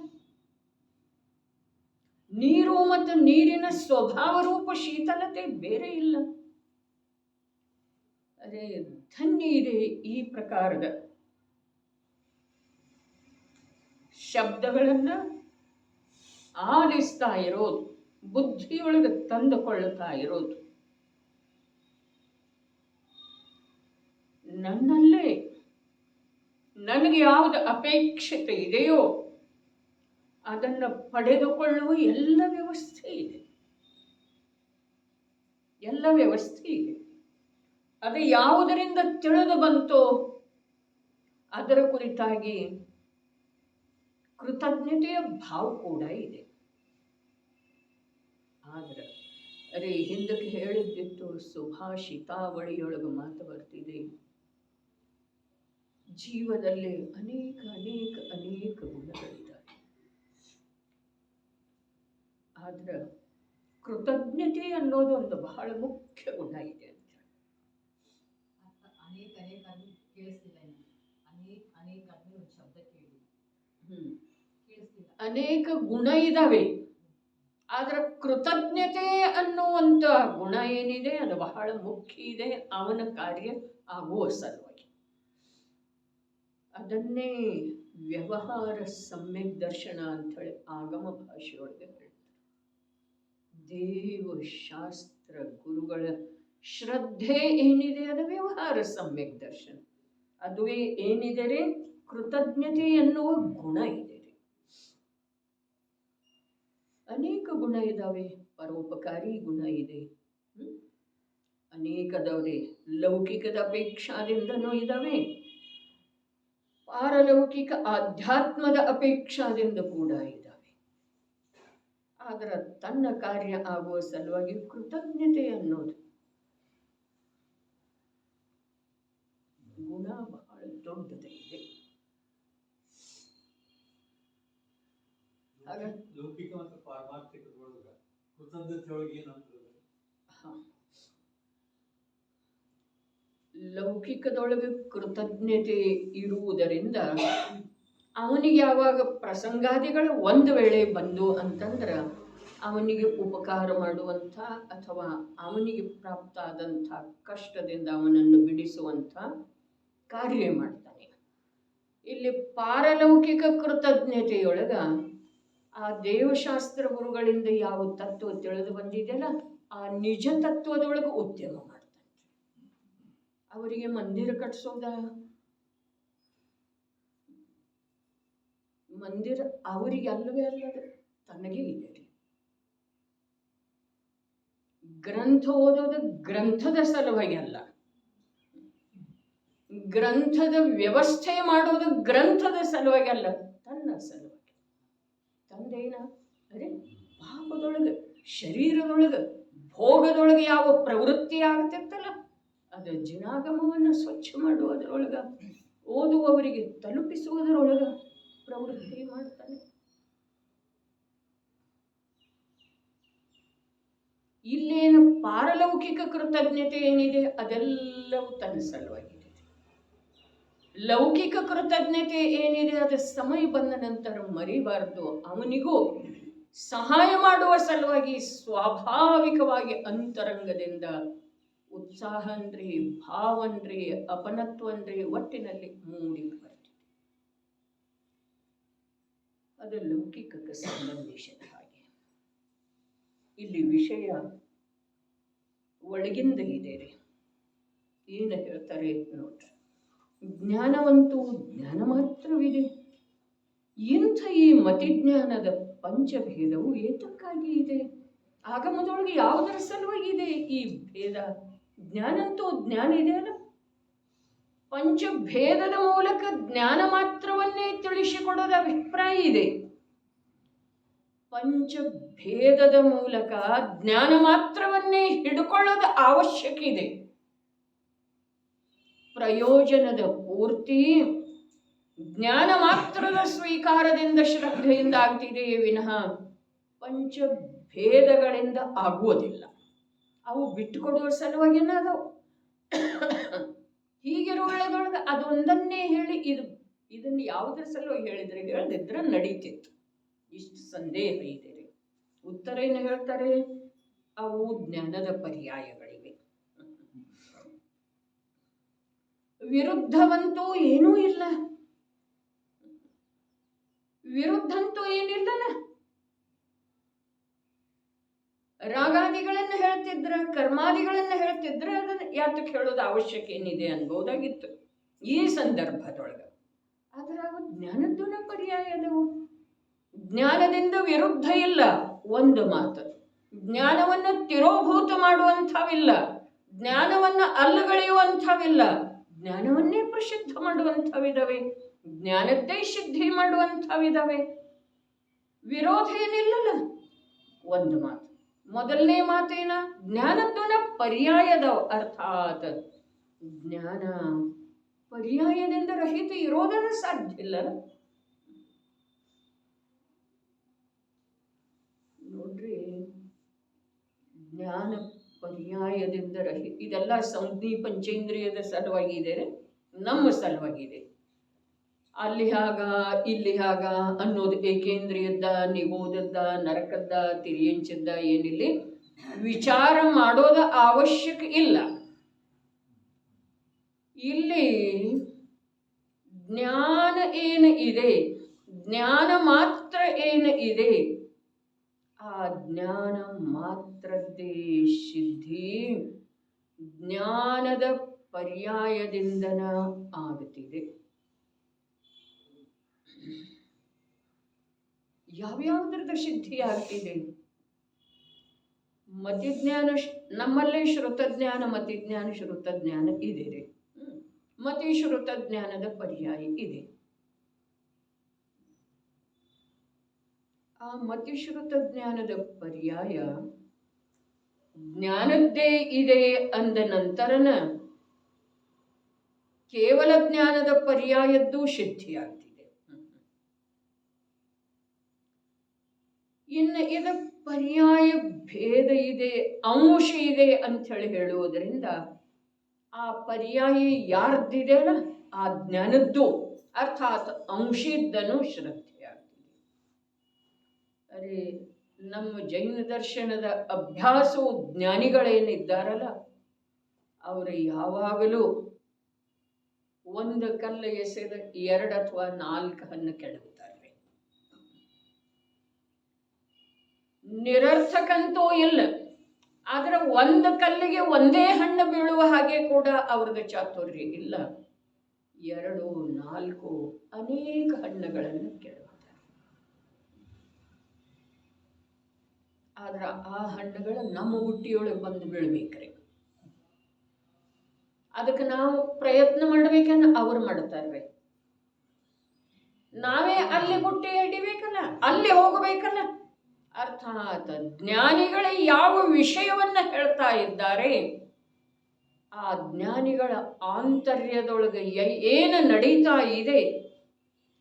ನೀರು ಮತ್ತು ನೀರಿನ ಸ್ವಭಾವ ರೂಪ ಶೀತಲತೆ ಬೇರೆ ಇಲ್ಲ. ಅದೇ ಧನ್ಯ ಇದೆ ಈ ಪ್ರಕಾರದ ಶಬ್ದಗಳನ್ನು ಆಲಿಸ್ತಾ ಇರೋದು, ಬುದ್ಧಿಯೊಳಗೆ ತಂದುಕೊಳ್ಳುತ್ತಾ ಇರೋದು. ನನ್ನಲ್ಲೇ ನನಗೆ ಯಾವುದು ಅಪೇಕ್ಷತೆ ಇದೆಯೋ ಅದನ್ನು ಪಡೆದುಕೊಳ್ಳುವ ಎಲ್ಲ ವ್ಯವಸ್ಥೆ ಇದೆ, ಎಲ್ಲ ವ್ಯವಸ್ಥೆ ಇದೆ. ಅದು ಯಾವುದರಿಂದ ತಿಳಿದು ಬಂತೋ ಅದರ ಕುರಿತಾಗಿ ಕೃತಜ್ಞತೆಯ ಭಾವ ಕೂಡ ಇದೆ. ಆದ್ರೆ ಅರೆ ಹಿಂದಕ್ಕೆ ಹೇಳಿದ್ದಿತ್ತು, ಸುಭಾಷಿತಾವಳಿಯೊಳಗೆ ಮಾತು ಬರ್ತಿದೆ, ಜೀವದಲ್ಲಿ ಅನೇಕ ಅನೇಕ ಅನೇಕ ಗುಣಗಳಿದ್ದಾವೆ, ಆದ್ರೆ ಕೃತಜ್ಞತೆ ಅನ್ನೋದು ಒಂದು ಬಹಳ ಮುಖ್ಯ ಗುಣ ಇದೆ ಅಂತ. ಅನೇಕ ಅನೇಕ ಕೇಳಿಸ್ತಿಲ್ಲ, ಅನೇಕ ಅನೇಕ ಒಂದು ಶಬ್ದ ಕೇಳಿ ಕೇಳಿಸ್ತಿಲ್ಲ. ಅನೇಕ ಗುಣ ಇದಾವೆ, ಆದ್ರೆ ಕೃತಜ್ಞತೆ ಅನ್ನುವಂಥ ಗುಣ ಏನಿದೆ ಅದು ಬಹಳ ಮುಖ್ಯ ಇದೆ ಅವನ ಕಾರ್ಯ ಆಗುವ ಸಲುವಾಗಿ. ಅದನ್ನೇ ವ್ಯವಹಾರ ಸಮ್ಯಕ್ ದರ್ಶನ ಅಂಥೇಳಿ ಆಗಮ ಭಾಷೆಯೊಳಗೆ ಹೇಳ್ತಾರೆ. ದೇವಶಾಸ್ತ್ರ ಗುರುಗಳ ಶ್ರದ್ಧೆ ಏನಿದೆ ಅದು ವ್ಯವಹಾರ ಸಮ್ಯಕ್ ದರ್ಶನ. ಅದುವೇ ಏನಿದೆ ರೀ, ಕೃತಜ್ಞತೆ ಎನ್ನುವ ಗುಣ ಇದೆ ರೀ. ಅನೇಕ ಗುಣ ಇದಾವೆ. ಪರೋಪಕಾರಿ ಗುಣ ಇದೆ, ಅನೇಕದವ್ರೆ. ಲೌಕಿಕದ ಅಪೇಕ್ಷಾದಿಂದನೂ ಇದಾವೆ, ಪಾರಲೌಕಿಕ ಆಧ್ಯಾತ್ಮದ ಅಪೇಕ್ಷಾದಿಂದ ಕೂಡ ಇದ್ದಾವೆ. ಆದರೆ ತನ್ನ ಕಾರ್ಯ ಆಗುವ ಸಲುವಾಗಿ ಕೃತಜ್ಞತೆ ಅನ್ನೋದು ಗುಣ ಬಹಳ ದೊಡ್ಡದಿದೆ. ಲೌಕಿಕ ಮತ್ತು ಪಾರಮಾರ್ಥಿಕದೊಳಗ ಕೃತಜ್ಞತೆಯೊಳಗೆ ಏನಂತದ? ಲೌಕಿಕದೊಳಗೆ ಕೃತಜ್ಞತೆ ಇರುವುದರಿಂದ ಅವನಿಗೆ ಯಾವಾಗ ಪ್ರಸಂಗಾದಿಗಳು ಒಂದು ವೇಳೆ ಬಂದು ಅಂತಂದ್ರೆ ಅವನಿಗೆ ಉಪಕಾರ ಮಾಡುವಂಥ ಅಥವಾ ಅವನಿಗೆ ಪ್ರಾಪ್ತ ಆದಂಥ ಕಷ್ಟದಿಂದ ಅವನನ್ನು ಬಿಡಿಸುವಂಥ ಕಾರ್ಯ ಮಾಡ್ತಾನೆ. ಇಲ್ಲಿ ಪಾರಲೌಕಿಕ ಕೃತಜ್ಞತೆಯೊಳಗ ಆ ದೇವಶಾಸ್ತ್ರ ಗುರುಗಳಿಂದ ಯಾವ ತತ್ವ ತಿಳಿದು ಬಂದಿದೆಯಲ್ಲ, ಆ ನಿಜ ತತ್ವದೊಳಗೆ ಉದ್ಯಮ ಮಾಡ್ತಾನೆ. ಅವರಿಗೆ ಮಂದಿರ ಕಟ್ಸೋದ, ಮಂದಿರ ಅವರಿಗೆ ಅಲ್ಲವೇ ಅಲ್ಲದ, ತನಗೇ ಇದೆ ರೀ. ಗ್ರಂಥ ಓದೋದು ಗ್ರಂಥದ ಸಲುವಾಗಿ ಅಲ್ಲ, ಗ್ರಂಥದ ವ್ಯವಸ್ಥೆ ಮಾಡೋದು ಗ್ರಂಥದ ಸಲುವಾಗಿ ಅಲ್ಲ, ತನ್ನ ಸಲುವಾಗಿ. ತಂದೇನ ಅರೆ ಪಾಪದೊಳಗೆ, ಶರೀರದೊಳಗೆ, ಭೋಗದೊಳಗೆ ಯಾವ ಪ್ರವೃತ್ತಿ ಆಗ್ತಿರ್ತಲ್ಲ, ಅದು ಜಿನಾಗಮವನ್ನು ಸ್ವಚ್ಛ ಮಾಡುವುದರೊಳಗ, ಓದುವವರಿಗೆ ತಲುಪಿಸುವುದರೊಳಗ ಪ್ರವೃತ್ತಿ ಮಾಡ್ತಾನೆ. ಇಲ್ಲೇನು ಪಾರಲೌಕಿಕ ಕೃತಜ್ಞತೆ ಏನಿದೆ ಅದೆಲ್ಲವೂ ತನ್ನ ಸಲುವಾಗಿದೆ. ಲೌಕಿಕ ಕೃತಜ್ಞತೆ ಏನಿದೆ ಅದು ಸಮಯ ಬಂದ ನಂತರ ಮರಿಬಾರ್ದು. ಅವನಿಗೂ ಸಹಾಯ ಮಾಡುವ ಸಲುವಾಗಿ ಸ್ವಾಭಾವಿಕವಾಗಿ ಅಂತರಂಗದಿಂದ ಉತ್ಸಾಹ ಅನ್ರಿ, ಭಾವನ್ರಿ, ಅಪನತ್ವನ್ರಿ ಒಟ್ಟಿನಲ್ಲಿ ಮೂಡಿ ಬರ್ತಿದೆ. ಅದು ಲೌಕಿಕಕ್ಕೆ ಸಂಬಂಧಿಸಿದ ಹಾಗೆ. ಇಲ್ಲಿ ವಿಷಯ ಒಳಗಿಂದ ಇದೆ ರೀ. ಏನು ಹೇಳ್ತಾರೆ ನೋಡ್ರಿ, ಜ್ಞಾನವಂತೂ ಜ್ಞಾನ ಮಾತ್ರವಿದೆ. ಇಂಥ ಈ ಮತಿಜ್ಞಾನದ ಪಂಚಭೇದವು ಏತಕ್ಕಾಗಿ ಇದೆ? ಆಗಮದೊಳಗೆ ಯಾವುದರ ಸಲುವಾಗಿ ಇದೆ ಈ ಭೇದ? ಜ್ಞಾನಂತೂ ಜ್ಞಾನ ಇದೆ ಅಲ್ಲ, ಪಂಚಭೇದದ ಮೂಲಕ ಜ್ಞಾನ ಮಾತ್ರವನ್ನೇ ತಿಳಿಸಿಕೊಡೋದ ಅಭಿಪ್ರಾಯ ಇದೆ. ಪಂಚಭೇದದ ಮೂಲಕ ಜ್ಞಾನ ಮಾತ್ರವನ್ನೇ ಹಿಡ್ಕೊಳ್ಳೋದು ಅವಶ್ಯಕ ಇದೆ. ಪ್ರಯೋಜನದ ಪೂರ್ತಿ ಜ್ಞಾನ ಮಾತ್ರದ ಸ್ವೀಕಾರದಿಂದ ಶ್ರದ್ಧೆಯಿಂದ ಆಗ್ತಿದೆಯೇ ವಿನಃ ಪಂಚಭೇದಗಳಿಂದ ಆಗುವುದಿಲ್ಲ. ಅವು ಬಿಟ್ಟುಕೊಡುವ ಸಲುವಾಗಿನ ಅದಾವು. ಹೀಗಿರುವುದೊಳಗೆ ಅದೊಂದನ್ನೇ ಹೇಳಿ ಇದನ್ನು ಯಾವುದರ ಸಲುವಾಗಿ ಹೇಳಿದ್ರೆ ಹೇಳದಿದ್ರೆ ನಡೀತಿತ್ತು. ಇಷ್ಟು ಸಂದೇಹ ಇದೆ. ಉತ್ತರ ಏನು ಹೇಳ್ತಾರೆ? ಅವು ಜ್ಞಾನದ ಪರ್ಯಾಯಗಳಿವೆ. ವಿರುದ್ಧವಂತೂ ಏನೂ ಇಲ್ಲ, ವಿರುದ್ಧಂತೂ ಏನಿಲ್ಲಲ್ಲ. ರಾಗಾದಿಗಳನ್ನು ಹೇಳ್ತಿದ್ರ, ಕರ್ಮಾದಿಗಳನ್ನು ಹೇಳ್ತಿದ್ರೆ ಅದನ್ನು ಯಾತಕ್ಕೆ ಹೇಳೋದು ಅವಶ್ಯಕ ಏನಿದೆ ಅನ್ಬೋದಾಗಿತ್ತು ಈ ಸಂದರ್ಭದೊಳಗೆ. ಆದರೆ ಅವು ಜ್ಞಾನದ್ದೂನ ಪರ್ಯಾಯದವು. ಜ್ಞಾನದಿಂದ ವಿರುದ್ಧ ಇಲ್ಲ. ಒಂದು ಮಾತು, ಜ್ಞಾನವನ್ನು ತಿರೋಭೂತ ಮಾಡುವಂಥವಿಲ್ಲ, ಜ್ಞಾನವನ್ನು ಅಲ್ಲಗಳೆಯುವಂಥವಿಲ್ಲ, ಜ್ಞಾನವನ್ನೇ ಪ್ರಸಿದ್ಧ ಮಾಡುವಂಥವಿದಾವೆ, ಜ್ಞಾನದ್ದೇ ಸಿದ್ಧಿ ಮಾಡುವಂಥವಿದಾವೆ. ವಿರೋಧ ಏನಿಲ್ಲಲ್ಲ. ಒಂದು ಮಾತು. ಮೊದಲನೇ ಮಾತೇನ? ಜ್ಞಾನದ್ದೂನ ಪರ್ಯಾಯದ, ಅರ್ಥಾತ್ ಜ್ಞಾನ ಪರ್ಯಾಯದಿಂದ ರಹಿತ ಇರೋದನ್ನು ಸಾಧ್ಯ ಇಲ್ಲ. ನೋಡ್ರಿ, ಜ್ಞಾನ ಪರ್ಯಾಯದಿಂದ ರಹಿತ, ಇದೆಲ್ಲ ಸಂಜ್ಞಿ ಪಂಚೇಂದ್ರಿಯದ ಸಲುವಾಗಿದೆ, ನಮ್ಮ ಸಲುವಾಗಿದೆ. ಅಲ್ಲಿ ಹಾಗ ಇಲ್ಲಿ ಹಾಗ ಅನ್ನೋದು ಏಕೇಂದ್ರಿಯದ್ದ, ನಿಗೋದದ್ದ, ನರಕದ್ದ, ತಿರಿಯಂಚದ್ದ ಏನಿಲ್ಲ, ವಿಚಾರ ಮಾಡೋದು ಅವಶ್ಯಕ ಇಲ್ಲ. ಇಲ್ಲಿ ಜ್ಞಾನ ಏನು ಇದೆ, ಜ್ಞಾನ ಮಾತ್ರ ಏನು ಇದೆ, ಆ ಜ್ಞಾನ ಮಾತ್ರದ್ದೇ ಸಿದ್ಧಿ, ಜ್ಞಾನದ ಪರ್ಯಾಯದಿಂದನ ಆಗುತ್ತಿದೆ. ಯಾವ್ಯಾವುದ್ರದ ಸಿದ್ಧಿ ಆಗ್ತಿದೆ? ಮತಿಜ್ಞಾನ, ನಮ್ಮಲ್ಲೇ ಶ್ರುತಜ್ಞಾನ, ಮತಿಜ್ಞಾನ, ಶ್ರುತಜ್ಞಾನ ಇದೆ ರೀ. ಮತಿ ಶ್ರುತಜ್ಞಾನದ ಪರ್ಯಾಯ ಇದೆ. ಆ ಮತಿಶ್ರುತ ಜ್ಞಾನದ ಪರ್ಯಾಯ ಜ್ಞಾನದ್ದೇ ಇದೆ ಅಂದ ನಂತರನ ಕೇವಲ ಜ್ಞಾನದ ಪರ್ಯಾಯದ್ದು ಸಿದ್ಧಿಯಾಗ್ತಿದೆ. ಇನ್ನು ಇದ ಪರ್ಯಾಯ ಭೇದ ಇದೆ, ಅಂಶ ಇದೆ ಅಂಥೇಳಿ ಹೇಳುವುದರಿಂದ ಆ ಪರ್ಯಾಯ ಯಾರ್ದಿದೆಯಲ್ಲ ಆ ಜ್ಞಾನದ್ದು ಅರ್ಥಾತ್ ಅಂಶಿದ್ದನು ಶ್ರದ್ಧೆಯಾಗ್ತಿದೆ. ಅರೆ ನಮ್ಮ ಜೈನ ದರ್ಶನದ ಅಭ್ಯಾಸವು ಜ್ಞಾನಿಗಳೇನಿದ್ದಾರಲ್ಲ ಅವರು ಯಾವಾಗಲೂ ಒಂದು ಕಲ್ಲು ಎಸೆದ 2 ಅಥವಾ 4 ಹಣ್ಣು ಕೆಡಗುತ್ತಾರೆ. ನಿರರ್ಥಕಂತೂ ಇಲ್ಲ, ಆದ್ರೆ ಒಂದು ಕಲ್ಲಿಗೆ ಒಂದೇ ಹಣ್ಣು ಬೀಳುವ ಹಾಗೆ ಕೂಡ ಅವ್ರದ್ದು ಚಾತುರ್ಯ ಇಲ್ಲ. 2, 4 ಅನೇಕ ಹಣ್ಣುಗಳನ್ನು ಕೆಡಗುತ್ತಾರೆ. ಆದ್ರೆ ಆ ಹಣ್ಣುಗಳು ನಮ್ಮ ಬುಟ್ಟಿಯೊಳಗೆ ಬಂದು ಬೀಳ್ಬೇಕ್ರಿ. ಅದಕ್ಕೆ ನಾವು ಪ್ರಯತ್ನ ಮಾಡ್ಬೇಕನ್ನ ಅವ್ರು ಮಾಡ್ತಾರೆ. ನಾವೇ ಅಲ್ಲಿ ಬುಟ್ಟಿ ಹಿಡಿಬೇಕಲ್ಲ, ಅಲ್ಲಿ ಹೋಗಬೇಕಲ್ಲ. ಅರ್ಥಾತ್ ಜ್ಞಾನಿಗಳೇ ಯಾವ ವಿಷಯವನ್ನ ಹೇಳ್ತಾ ಇದ್ದಾರೆ ಆ ಜ್ಞಾನಿಗಳ ಆಂತರ್ಯದೊಳಗೆ ಏನು ನಡೀತಾ ಇದೆ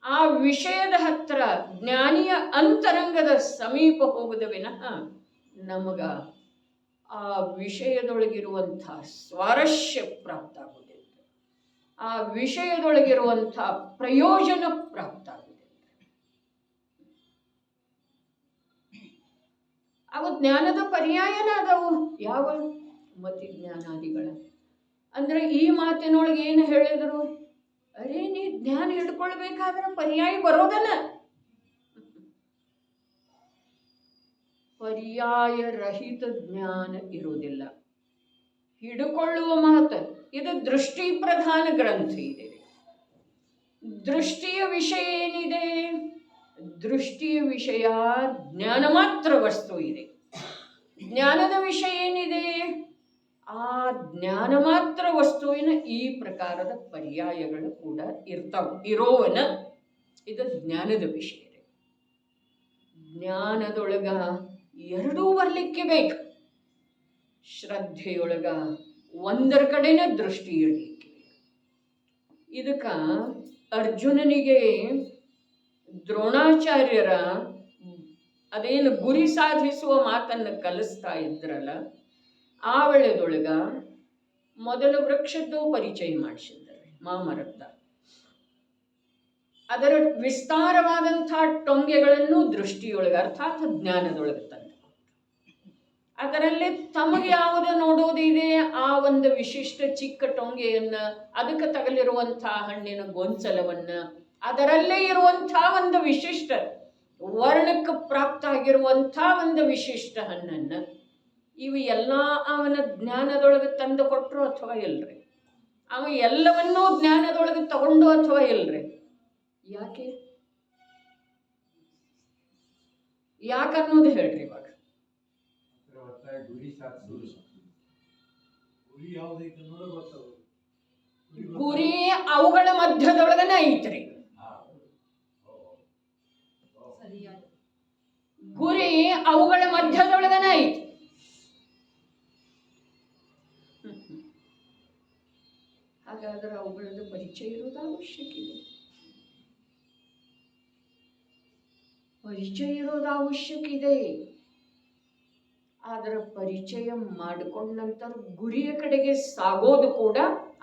ಆ ವಿಷಯದ ಹತ್ರ ಜ್ಞಾನಿಯ ಅಂತರಂಗದ ಸಮೀಪ ಹೋಗುದ ವಿನಃ ನಮಗ ಆ ವಿಷಯದೊಳಗಿರುವಂಥ ಸ್ವಾರಸ್ಯ ಪ್ರಾಪ್ತ ಆಗುವುದಿಲ್ಲ, ಆ ವಿಷಯದೊಳಗಿರುವಂಥ ಪ್ರಯೋಜನ ಪ್ರಾಪ್ತ ಆಗುವುದಿಲ್ಲ. ಅವು ಜ್ಞಾನದ ಪರ್ಯಾಯನ ಅದಾವು. ಯಾವ ಮತಿ ಜ್ಞಾನಾದಿಗಳ ಅಂದ್ರೆ ಈ ಮಾತಿನೊಳಗೆ ಏನು ಹೇಳಿದರು? ಅರೇ ನೀ ಜ್ಞಾನ ಹಿಡ್ಕೊಳ್ಬೇಕಾದ್ರೆ ಪರ್ಯಾಯ ಬರೋದಲ್ಲ. ಪರ್ಯಾಯ ರಹಿತ ಜ್ಞಾನ ಇರುವುದಿಲ್ಲ. ಹಿಡ್ಕೊಳ್ಳುವ ಮಾತು ಇದು ದೃಷ್ಟಿ ಪ್ರಧಾನ ಗ್ರಂಥ ಇದೆ. ದೃಷ್ಟಿಯ ವಿಷಯ ಏನಿದೆ? ದೃಷ್ಟಿಯ ವಿಷಯ ಜ್ಞಾನ ಮಾತ್ರ ವಸ್ತು ಇದೆ. ಜ್ಞಾನದ ವಿಷಯ ಏನಿದೆ? ಆ ಜ್ಞಾನ ಮಾತ್ರ ವಸ್ತುವಿನ ಈ ಪ್ರಕಾರದ ಪರ್ಯಾಯಗಳು ಕೂಡ ಇರೋವನ ಇದು ಜ್ಞಾನದ ವಿಷಯ. ಜ್ಞಾನದೊಳಗ ಎರಡೂ ಬರ್ಲಿಕ್ಕೆ ಬೇಕು. ಶ್ರದ್ಧೆಯೊಳಗ ಒಂದರ ಕಡೆನ ದೃಷ್ಟಿ ಇರಲಿಕ್ಕೆ. ಇದಕ್ಕ ಅರ್ಜುನನಿಗೆ ದ್ರೋಣಾಚಾರ್ಯರ ಅದೇನು ಗುರಿ ಸಾಧಿಸುವ ಮಾತನ್ನು ಕಲಿಸ್ತಾ ಇದ್ರಲ್ಲ ಆ ವೇಳೆದೊಳಗ ಮೊದಲು ವೃಕ್ಷದ್ದು ಪರಿಚಯ ಮಾಡಿಸಿದ್ದಾರೆ, ಮಾಮರದ್ದ. ಅದರ ವಿಸ್ತಾರವಾದಂಥ ಟೊಂಗೆಗಳನ್ನು ದೃಷ್ಟಿಯೊಳಗೆ ಅರ್ಥಾತ್ ಜ್ಞಾನದೊಳಗೆ ತಂದು ಅದರಲ್ಲಿ ತಮಗೆ ಯಾವುದು ನೋಡೋದಿದೆ ಆ ಒಂದು ವಿಶಿಷ್ಟ ಚಿಕ್ಕ ಟೊಂಗೆಯನ್ನ, ಅದಕ್ಕೆ ತಗಲಿರುವಂಥ ಹಣ್ಣಿನ ಗೊಂಚಲವನ್ನ, ಅದರಲ್ಲೇ ಇರುವಂಥ ಒಂದು ವಿಶಿಷ್ಟ ವರ್ಣಕ್ಕೆ ಪ್ರಾಪ್ತ ಆಗಿರುವಂಥ ಒಂದು ವಿಶಿಷ್ಟ ಹಣ್ಣನ್ನ ಇವು ಎಲ್ಲ ಅವನ ಜ್ಞಾನದೊಳಗೆ ತಂದು ಕೊಟ್ಟರು ಅಥವಾ ಇಲ್ರಿ? ಅವ ಎಲ್ಲವನ್ನೂ ಜ್ಞಾನದೊಳಗೆ ತಗೊಂಡು ಅಥವಾ ಇಲ್ರಿ? ಯಾಕನ್ನೋದು ಹೇಳ್ರಿ ಇವಾಗ. ಗುರಿ ಅವುಗಳ ಮಧ್ಯದೊಳಗನ ಐತ್ರಿ. ಗುರಿ ಅವುಗಳ ಮಧ್ಯದೊಳಗನ ಐತಿ. ಹಾಗಾದ್ರೆ ಅವುಗಳದ್ದು ಪರಿಚಯ ಇರೋದು ಅವಶ್ಯಕ ಇದೆ. ಪರಿಚಯ ಇರೋದು ಅವಶ್ಯಕ ಇದೆ. ಅದರ ಪರಿಚಯ ಮಾಡಿಕೊಂಡ ನಂತರ ಗುರಿಯ ಕಡೆಗೆ ಸಾಗೋದು ಕೂಡ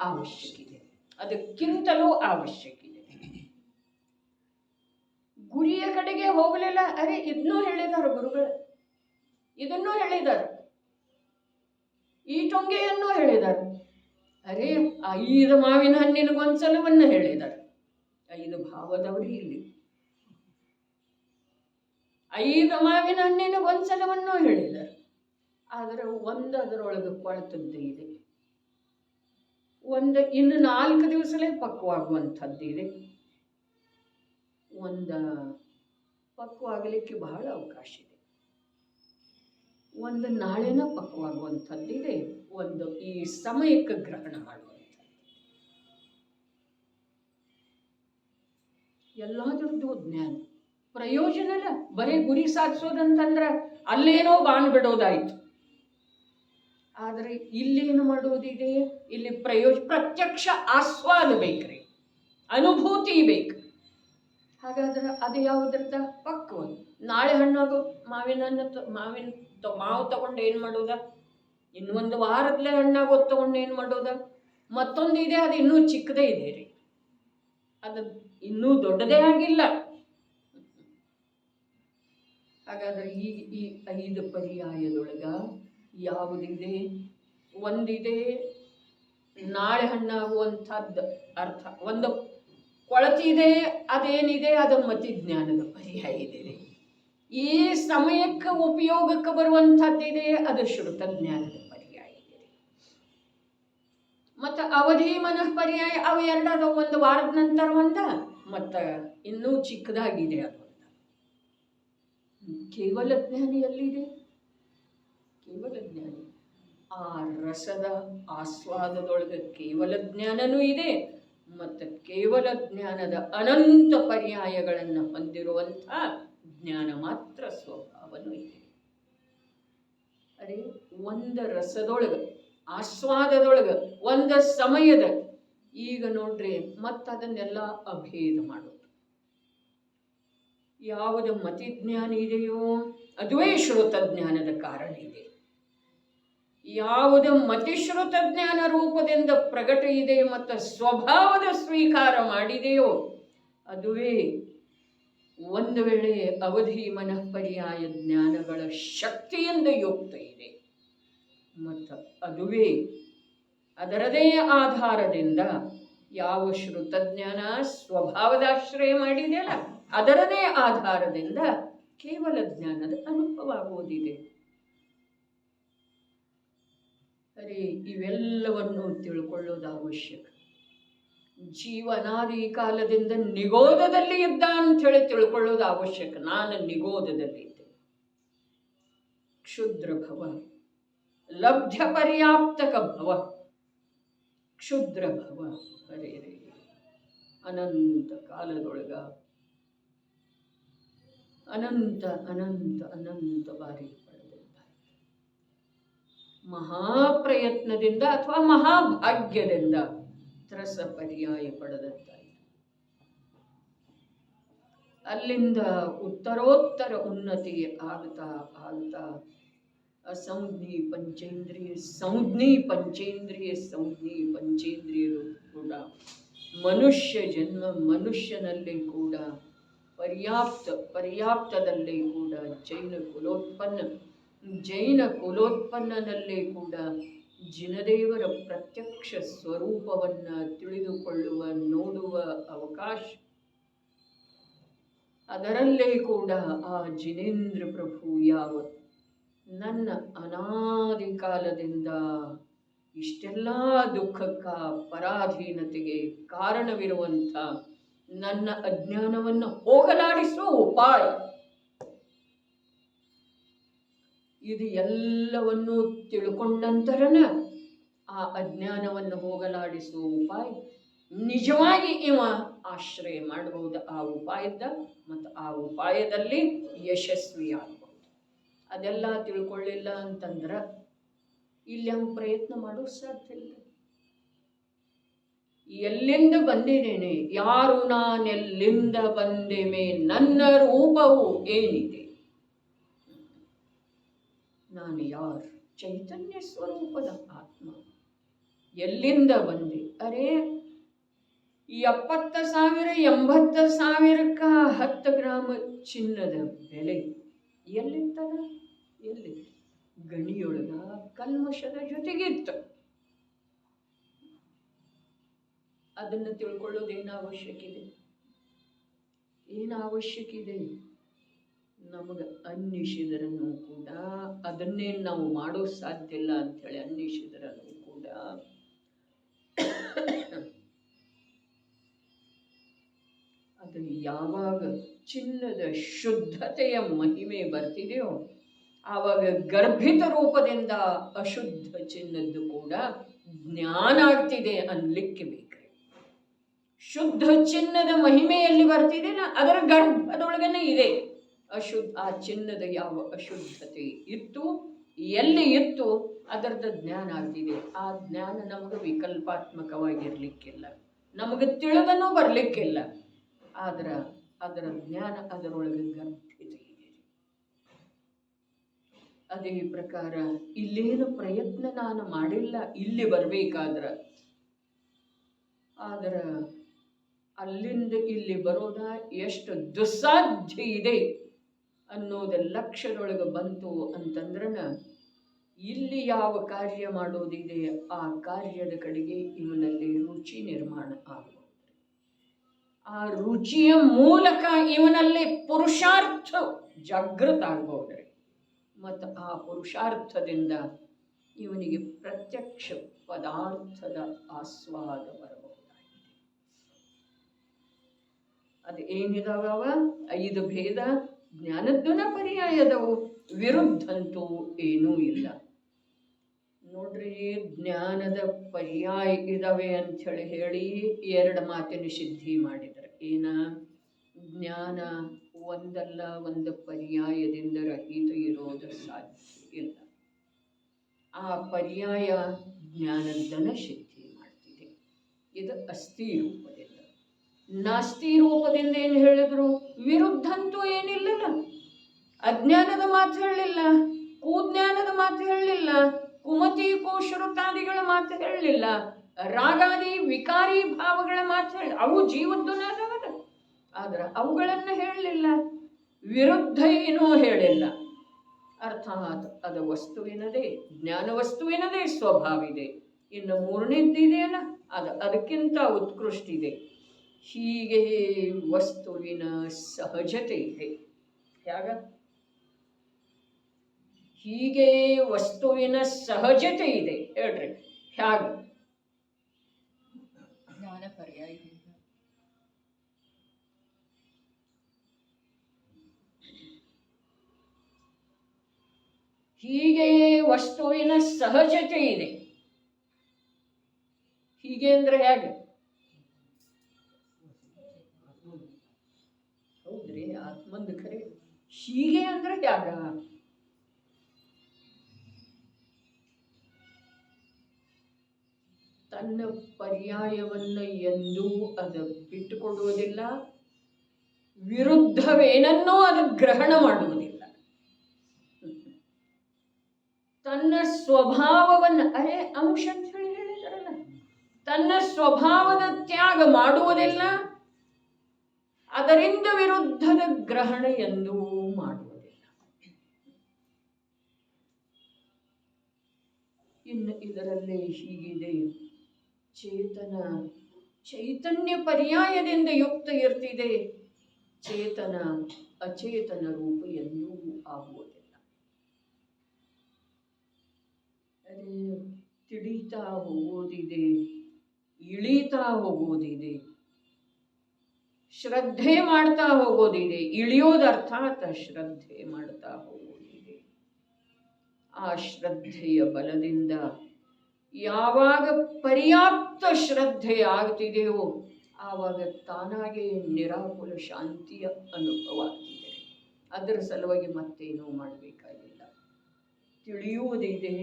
ಅವಶ್ಯಕ ಇದೆ. ಅದಕ್ಕಿಂತಲೂ ಅವಶ್ಯಕ ಇದೆ. ಗುರಿಯ ಕಡೆಗೆ ಹೋಗಲಿಲ್ಲ, ಅರೆ ಇದನ್ನೂ ಹೇಳಿದಾರ ಗುರುಗಳು, ಇದನ್ನೂ ಹೇಳಿದಾರ, ಈ ಟೊಂಗೆಯನ್ನು ಹೇಳಿದಾರ, ಅರೆ 5 ಮಾವಿನ ಹಣ್ಣಿನ ಗೊಂಚಲವನ್ನ ಹೇಳಿದಾರ. 5 ಭಾವದವರೇ ಇಲ್ಲಿ 5 ಮಾವಿನ ಹಣ್ಣಿನ ಗೊಂಚಲವನ್ನು ಹೇಳಿದ್ದಾರೆ. ಆದರೆ ಒಂದು ಅದರೊಳಗೆ ಕೊಳತದ್ದು ಇದೆ. ಇನ್ನು 4 ದಿವಸಲೇ ಪಕ್ವಾಗುವಂಥದ್ದಿದೆ. ಪಕ್ವಾಗಲಿಕ್ಕೆ ಬಹಳ ಅವಕಾಶ ಇದೆ. ನಾಳೆನ ಪಕ್ವಾಗುವಂಥದ್ದಿದೆ. ಈ ಸಮಯಕ್ಕೆ ಗ್ರಹಣ ಮಾಡುವಂಥದ್ದು. ಎಲ್ಲದರದ್ದು ಜ್ಞಾನ ಪ್ರಯೋಜನ ಅಲ್ಲ. ಬರೀ ಗುರಿ ಸಾಧಿಸೋದಂತಂದ್ರೆ ಅಲ್ಲೇನೋ ಬಾಣ್ ಬಿಡೋದಾಯ್ತು. ಆದರೆ ಇಲ್ಲೇನು ಮಾಡೋದಿದೆ? ಇಲ್ಲಿ ಪ್ರತ್ಯಕ್ಷ ಆಸ್ವಾದ ಬೇಕ್ರಿ, ಅನುಭೂತಿ ಬೇಕು. ಹಾಗಾದ್ರೆ ಅದು ಯಾವುದ್ರದ ಪಕ್ವ. ನಾಳೆ ಹಣ್ಣಾಗೋ ಮಾವು ತಗೊಂಡು ಏನು ಮಾಡೋದ? ಇನ್ನೊಂದು ವಾರದಲ್ಲೇ ಹಣ್ಣಾಗೋದು ತಗೊಂಡು ಏನು ಮಾಡೋದ? ಮತ್ತೊಂದು ಇದೆ, ಅದು ಇನ್ನೂ ಚಿಕ್ಕದೇ ಇದೆ ರೀ, ಅದು ಇನ್ನೂ ದೊಡ್ಡದೇ ಆಗಿಲ್ಲ. ಹಾಗಾದ್ರೆ ಈ 5 ಪರ್ಯಾಯದೊಳಗ ಯಾವುದಿದೆ? ಒಂದಿದೆ ನಾಳೆ ಹಣ್ಣಾಗುವಂಥದ್ದು ಅರ್ಥ, ಒಂದು ಕೊಳತಿದೆ, ಅದೇನಿದೆ ಅದು ಮತಿಜ್ಞಾನದ ಪರ್ಯಾಯ ಇದೆ. ಈ ಸಮಯಕ್ಕೆ ಉಪಯೋಗಕ್ಕೆ ಬರುವಂಥದ್ದಿದೆ, ಅದು ಶ್ರುತಜ್ಞಾನದ ಪರ್ಯಾಯ ಇದೆ. ಮತ್ತು ಅವಧಿ ಮನಃ ಪರ್ಯಾಯ, ಅವು ಎರಡದ ಒಂದು ವಾರದ ನಂತರ ಮತ್ತು ಇನ್ನೂ ಚಿಕ್ಕದಾಗಿದೆ ಅದು. ಕೇವಲ ಜ್ಞಾನಿ ಎಲ್ಲಿದೆ? ಕೇವಲ ಜ್ಞಾನಿ ಆ ರಸದ ಆಸ್ವಾದದೊಳಗೆ ಕೇವಲ ಜ್ಞಾನನೂ ಇದೆ, ಮತ್ತು ಕೇವಲ ಜ್ಞಾನದ ಅನಂತ ಪರ್ಯಾಯಗಳನ್ನು ಹೊಂದಿರುವಂಥ ಜ್ಞಾನ ಮಾತ್ರ ಸ್ವಭಾವನೂ ಇದೆ. ಅರೆ ಒಂದು ರಸದೊಳಗೆ, ಆಸ್ವಾದದೊಳಗೆ, ಒಂದು ಸಮಯದ, ಈಗ ನೋಡ್ರಿ ಮತ್ತದನ್ನೆಲ್ಲ ಅಭೇದ ಮಾಡೋದು. ಯಾವುದು ಮತಿಜ್ಞಾನ ಇದೆಯೋ ಅದುವೇ ಶ್ರುತಜ್ಞಾನದ ಕಾರಣ ಇದೆ. ಯಾವುದು ಮತಿಶ್ರುತ ಜ್ಞಾನ ರೂಪದಿಂದ ಪ್ರಗಟ ಇದೆ ಮತ್ತು ಸ್ವಭಾವದ ಸ್ವೀಕಾರ ಮಾಡಿದೆಯೋ ಅದುವೇ ಒಂದು ವೇಳೆ ಅವಧಿ ಮನಃ ಪರ್ಯಾಯ ಜ್ಞಾನಗಳ ಶಕ್ತಿಯಿಂದ ಯುಕ್ತ ಇದೆ. ಮತ್ತು ಅದುವೇ ಅದರದೇ ಆಧಾರದಿಂದ ಯಾವ ಶ್ರುತಜ್ಞಾನ ಸ್ವಭಾವದಾಶ್ರಯ ಮಾಡಿದೆಯಲ್ಲ, ಅದರದೇ ಆಧಾರದಿಂದ ಕೇವಲ ಜ್ಞಾನದ ಅನುಭವ ಆಗುವುದಿದೆ. ಸರಿ, ಇವೆಲ್ಲವನ್ನು ತಿಳ್ಕೊಳ್ಳೋದು ಅವಶ್ಯಕ. ಜೀವನಾದಿ ಕಾಲದಿಂದ ನಿಗೋಧದಲ್ಲಿ ಇದ್ದ ಅಂಥೇಳಿ ತಿಳ್ಕೊಳ್ಳೋದು ಅವಶ್ಯಕ. ನಾನು ನಿಗೋಧದಲ್ಲಿ ಇದ್ದೆ. ಕ್ಷುದ್ರ ಭವ, ಲಬ್ಧ ಪರ್ಯಾಪ್ತಕ ಭವ, ಕ್ಷುದ್ರ ಭವ. ಹರೇ ಅನಂತ ಕಾಲದೊಳಗ ಅನಂತ ಅನಂತ ಅನಂತ ಬಾರಿ ಪಡೆದಿದ್ದಾರೆ. ಮಹಾಪ್ರಯತ್ನದಿಂದ ಅಥವಾ ಮಹಾಭಾಗ್ಯದಿಂದ ತ್ರಸ ಪರ್ಯಾಯ ಪಡೆದಂತಾಯಿತು. ಅಲ್ಲಿಂದ ಉತ್ತರೋತ್ತರ ಉನ್ನತಿ ಆಗ್ತಾ ಆಗ್ತಾ ಅಸಂಜ್ಞಿ ಪಂಚೇಂದ್ರಿಯ ಸಂಜ್ಞಿ ಪಂಚೇಂದ್ರಿಯರು ಕೂಡ ಮನುಷ್ಯ ಜನ್ಮ, ಮನುಷ್ಯನಲ್ಲಿ ಕೂಡ ಪರ್ಯಾಪ್ತದಲ್ಲಿ ಕೂಡ ಜೈನ ಕುಲೋತ್ಪನ್ನನಲ್ಲಿ ಕೂಡ ಜಿನದೇವರ ಪ್ರತ್ಯಕ್ಷ ಸ್ವರೂಪವನ್ನು ತಿಳಿದುಕೊಳ್ಳುವ, ನೋಡುವ ಅವಕಾಶ. ಅದರಲ್ಲೇ ಕೂಡ ಆ ಜಿನೇಂದ್ರ ಪ್ರಭು ನನ್ನ ಅನಾದಿ ಕಾಲದಿಂದ ಇಷ್ಟೆಲ್ಲ ದುಃಖಕ್ಕ, ಪರಾಧೀನತೆಗೆ ಕಾರಣವಿರುವಂಥ ನನ್ನ ಅಜ್ಞಾನವನ್ನು ಹೋಗಲಾಡಿಸುವ ಉಪಾಯ ಇದು. ಎಲ್ಲವನ್ನೂ ತಿಳ್ಕೊಂಡ ನಂತರನ ಆ ಅಜ್ಞಾನವನ್ನು ಹೋಗಲಾಡಿಸುವ ಉಪಾಯ ನಿಜವಾಗಿ ಇವ ಆಶ್ರಯ ಮಾಡಬಹುದು ಆ ಉಪಾಯದ, ಮತ್ತು ಆ ಉಪಾಯದಲ್ಲಿ ಯಶಸ್ವಿಯಾಗಬಹುದು. ಅದೆಲ್ಲ ತಿಳ್ಕೊಳ್ಳಿಲ್ಲ ಅಂತಂದ್ರೆ ಇಲ್ಲಿ ಹಂಗೆ ಪ್ರಯತ್ನ ಮಾಡೋದು ಸಾಧ್ಯ ಇಲ್ಲ. ಎಲ್ಲಿಂದ ಬಂದಿದ್ದೇನೆ, ಯಾರು ನಾನೆಲ್ಲಿಂದ ಬಂದೆಮೆ, ನನ್ನ ರೂಪವು ಏನಿದೆ, ನಾನು ಯಾರು? ಚೈತನ್ಯ ಸ್ವರೂಪದ ಆತ್ಮ. ಎಲ್ಲಿಂದ ಬಂದೆ? ಅರೇ 70,000 80,000ಕ್ಕ 10 ಗ್ರಾಮ ಚಿನ್ನದ ಬೆಲೆ ಎಲ್ಲಿತ್ತದ? ಎಲ್ಲಿ? ಗಣಿಯೊಳಗ ಕಲ್ಮಶದ ಜೊತೆಗಿತ್ತು. ಅದನ್ನು ತಿಳ್ಕೊಳ್ಳೋದೇನು ಅವಶ್ಯಕ ಇದೆ? ನಮಗೆ ಅನ್ನಿಸಿದ್ರೂ ಕೂಡ ಅದನ್ನೇ ನಾವು ಮಾಡೋ ಸಾಧ್ಯ ಇಲ್ಲ ಅಂಥೇಳಿ ಅನ್ನಿಸಿದ್ರೂ ಕೂಡ ಅದು ಯಾವಾಗ ಚಿನ್ನದ ಶುದ್ಧತೆಯ ಮಹಿಮೆ ಬರ್ತಿದೆಯೋ ಆವಾಗ ಗರ್ಭಿತ ರೂಪದಿಂದ ಅಶುದ್ಧ ಚಿನ್ನದ್ದು ಕೂಡ ಜ್ಞಾನ ಆಗ್ತಿದೆ ಅನ್ಲಿಕ್ಕೆ ಬೇಕ್ರಿ. ಶುದ್ಧ ಚಿನ್ನದ ಮಹಿಮೆಯಲ್ಲಿ ಬರ್ತಿದೆಯಲ್ಲ ಅದರ ಗರ್ಭದೊಳಗನೆ ಇದೆ ಆ ಚಿನ್ನದ ಯಾವ ಅಶುದ್ಧತೆ ಇತ್ತು, ಎಲ್ಲಿ ಇತ್ತು ಅದರದ ಜ್ಞಾನ ಆಗ್ತಿದೆ. ಆ ಜ್ಞಾನ ನಮಗೆ ವಿಕಲ್ಪಾತ್ಮಕವಾಗಿರ್ಲಿಕ್ಕಿಲ್ಲ, ನಮಗೆ ತಿಳಿದನೂ ಬರಲಿಕ್ಕಿಲ್ಲ. ಆದ್ರೆ ಅದರ ಜ್ಞಾನ ಅದರೊಳಗೆ ಗರ್ಭಿತ ಇದೆ. ಅದೇ ಪ್ರಕಾರ ಇಲ್ಲೇನು ಪ್ರಯತ್ನ ನಾನು ಮಾಡಿಲ್ಲ ಇಲ್ಲಿ ಬರಬೇಕಾದ್ರೆ, ಆದ್ರೆ ಅಲ್ಲಿಂದ ಇಲ್ಲಿ ಬರೋದ ಎಷ್ಟು ದುಸ್ಸಾಧ್ಯ ಇದೆ ಅನ್ನೋದು ಲಕ್ಷ್ಯದೊಳಗೆ ಬಂತು ಅಂತಂದ್ರೆ ಇಲ್ಲಿ ಯಾವ ಕಾರ್ಯ ಮಾಡೋದಿದೆ ಆ ಕಾರ್ಯದ ಕಡೆಗೆ ಇವನಲ್ಲಿ ರುಚಿ ನಿರ್ಮಾಣ ಆಗುವುದು. ಆ ರುಚಿಯ ಮೂಲಕ ಇವನಲ್ಲಿ ಪುರುಷಾರ್ಥ ಜಾಗೃತ ಆಗ್ಬಹುದ್ರಿ. ಮತ್ತು ಆ ಪುರುಷಾರ್ಥದಿಂದ ಇವನಿಗೆ ಪ್ರತ್ಯಕ್ಷ ಪದಾರ್ಥದ ಆಸ್ವಾದ ಬರಬಹುದಾಗಿದೆ. ಅದು ಏನಿದಾವ 5 ಭೇದ ಜ್ಞಾನದ್ದುನ ಪರ್ಯಾಯದವು, ವಿರುದ್ಧಂತೂ ಏನೂ ಇಲ್ಲ. ನೋಡ್ರಿ, ಜ್ಞಾನದ ಪರ್ಯಾಯ ಇದಾವೆ ಅಂಥೇಳಿ ಹೇಳಿ 2 ಮಾತಿನ ಸಿದ್ಧಿ ಮಾಡಿದರೆ ಏನ? ಜ್ಞಾನ ಒಂದಲ್ಲ ಒಂದು ಪರ್ಯಾಯದಿಂದ ರಹಿತ ಇರೋದು ಸಾಧ್ಯ ಇಲ್ಲ. ಆ ಪರ್ಯಾಯ ಜ್ಞಾನದ್ದನ ಸಿದ್ಧಿ ಮಾಡ್ತಿದೆ. ಇದು ಅಸ್ಥಿ ರೂಪದಿಂದ. ನಾಸ್ತಿ ರೂಪದಿಂದ ಏನು ಹೇಳಿದ್ರು? ವಿರುದ್ಧಂತೂ ಏನಿಲ್ಲಲ್ಲ. ಅಜ್ಞಾನದ ಮಾತು ಹೇಳಲಿಲ್ಲ, ಕುಜ್ಞಾನದ ಮಾತು ಹೇಳಲಿಲ್ಲ, ಕುಮತಿ ಕೋಶ್ರುತಾದಿಗಳ ಮಾತು ಹೇಳಲಿಲ್ಲ, ರಾಗಾದಿ ವಿಕಾರಿ ಭಾವಗಳ ಮಾತು ಹೇಳಿ, ಅವು ಜೀವದ್ದು ನಾನವಲ್ಲ, ಆದ್ರೆ ಅವುಗಳನ್ನು ಹೇಳಲಿಲ್ಲ. ವಿರುದ್ಧ ಏನೂ ಹೇಳಿಲ್ಲ. ಅರ್ಥಾತ್ ಅದು ವಸ್ತುವಿನದೇ, ಜ್ಞಾನ ವಸ್ತುವಿನದೇ ಸ್ವಭಾವಿದೆ. ಇನ್ನು 3ನೇದಿದೆಯಲ್ಲ ಅದು ಅದಕ್ಕಿಂತ ಉತ್ಕೃಷ್ಟ ಇದೆ. ಹೀಗೆ ವಸ್ತುವಿನ ಸಹಜತೆ ಇದೆ. ಹೇಗ? ಹೀಗೆ ವಸ್ತುವಿನ ಸಹಜತೆ ಇದೆ. ಹೇಳ್ರಿ ಹೇಗ? ಜ್ಞಾನ ಪರ್ಯಾಯದಿಂದ. ಹೀಗೆ ವಸ್ತುವಿನ ಸಹಜತೆ ಇದೆ. ಹೀಗೆ ಅಂದ್ರೆ ಹೇಗೆ? ಹೌದ್ರಿ, ಆತ್ಮಂದು ಖರೆ. ಹೀಗೆ ಅಂದ್ರೆ ಹೇಗ? ತನ್ನ ಪರ್ಯಾಯವನ್ನು ಎಂದೂ ಅದು ಬಿಟ್ಟುಕೊಡುವುದಿಲ್ಲ, ವಿರುದ್ಧವೇನನ್ನೂ ಅದು ಗ್ರಹಣ ಮಾಡುವುದಿಲ್ಲ. ತನ್ನ ಸ್ವಭಾವವನ್ನು ಅಂಶ ಅಂತ ಹೇಳಿ ಹೇಳಿದಾರಲ್ಲ, ತನ್ನ ಸ್ವಭಾವದ ತ್ಯಾಗ ಮಾಡುವುದಿಲ್ಲ, ಅದರಿಂದ ವಿರುದ್ಧದ ಗ್ರಹಣ ಎಂದೂ ಮಾಡುವುದಿಲ್ಲ. ಇನ್ನು ಇದರಲ್ಲೇ ಹೀಗಿದೆ, ಚೈತನ್ಯ ಪರ್ಯಾಯದಿಂದ ಯುಕ್ತ ಇರ್ತಿದೆ, ಚೇತನ ಅಚೇತನ ರೂಪ ಎಂದೂ ಆಗುವುದಿಲ್ಲ. ಅದೇ ತಿಳಿತಾ ಹೋಗೋದಿದೆ, ಇಳೀತಾ ಹೋಗೋದಿದೆ, ಶ್ರದ್ಧೆ ಮಾಡ್ತಾ ಹೋಗೋದಿದೆ. ಇಳಿಯೋದರ್ಥಾತ್ ಶ್ರದ್ಧೆ ಮಾಡ್ತಾ ಹೋಗೋದಿದೆ. ಆ ಶ್ರದ್ಧೆಯ ಬಲದಿಂದ ಯಾವಾಗ ಪರ್ಯಾಪ್ತ ಶ್ರದ್ಧೆ ಆಗ್ತಿದೆಯೋ ಆವಾಗ ತಾನಾಗೆ ನಿರಾಕುಲ ಶಾಂತಿಯ ಅನುಭವ ಆಗ್ತಿದೆ. ಅದರ ಸಲುವಾಗಿ ಮತ್ತೇನೂ ಮಾಡಬೇಕಾಗಿಲ್ಲ. ತಿಳಿಯುವುದಿದೆ,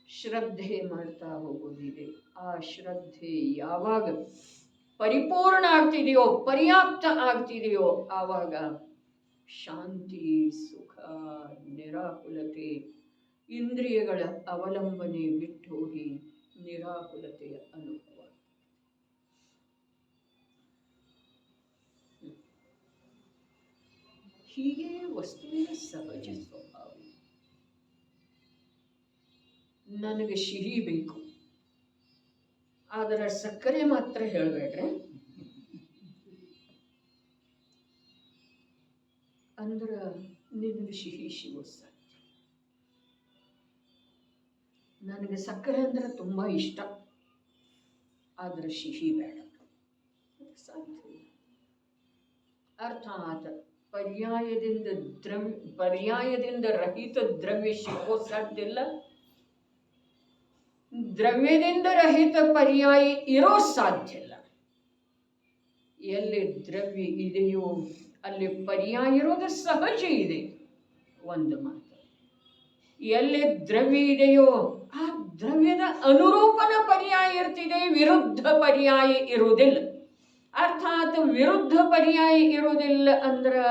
ಶ್ರದ್ಧೆ ಮಾಡ್ತಾ ಹೋಗೋದಿದೆ. ಆ ಶ್ರದ್ಧೆ ಯಾವಾಗ ಪರಿಪೂರ್ಣ ಆಗ್ತಿದೆಯೋ, ಪರ್ಯಾಪ್ತ ಆಗ್ತಿದೆಯೋ ಆವಾಗ ಶಾಂತಿ, ಸುಖ, ನಿರಾಕುಲತೆ, ಇಂದ್ರಿಯಗಳ ಅವಲಂಬನೆ ಬಿಟ್ಟು ಹೋಗಿ ನಿರಾಕುಲತೆಯ ಅನುಭವ. ಹೀಗೆ ವಸ್ತುವಿನ ಸಹಜ ಸ್ವಭಾವ. ನನಗೆ ಸಿಹಿ ಬೇಕು, ಆದರೆ ಸಕ್ಕರೆ ಮಾತ್ರ ಹೇಳಬೇಡ್ರೆ ಅಂದ್ರೆ ನಿನಗೆ ಸಿಹಿ ಸಿಗೋ ಸಾಧ್ಯ. ನನಗೆ ಸಕ್ಕರೆ ಅಂದ್ರೆ ತುಂಬ ಇಷ್ಟ, ಆದರೆ ಸಿಹಿ ಬೇಡ, ಸಾಧ್ಯ. ಅರ್ಥಾತ್ ಪರ್ಯಾಯದಿಂದ ಪರ್ಯಾಯದಿಂದ ರಹಿತ ದ್ರವ್ಯ ಸಿಕ್ಕೋ ಸಾಧ್ಯ ಇಲ್ಲ, ದ್ರವ್ಯದಿಂದ ರಹಿತ ಪರ್ಯಾಯ ಇರೋ ಸಾಧ್ಯ ಇಲ್ಲ. ಎಲ್ಲಿ ದ್ರವ್ಯ ಇದೆಯೋ ಅಲ್ಲಿ ಪರ್ಯಾಯ ಇರೋದು ಸಹಜ ಇದೆ, ಒಂದು ಮಾತು. ಎಲ್ಲಿ ದ್ರವ್ಯ ಇದೆಯೋ ಆ ದ್ರವ್ಯದ ಅನುರೂಪನ ಪರ್ಯಾಯ ಇರ್ತಿದೆ, ವಿರುದ್ಧ ಪರ್ಯಾಯ ಇರುವುದಿಲ್ಲ. ಅರ್ಥಾತ್ ವಿರುದ್ಧ ಪರ್ಯಾಯ ಇರುವುದಿಲ್ಲ ಅಂದ್ರೆ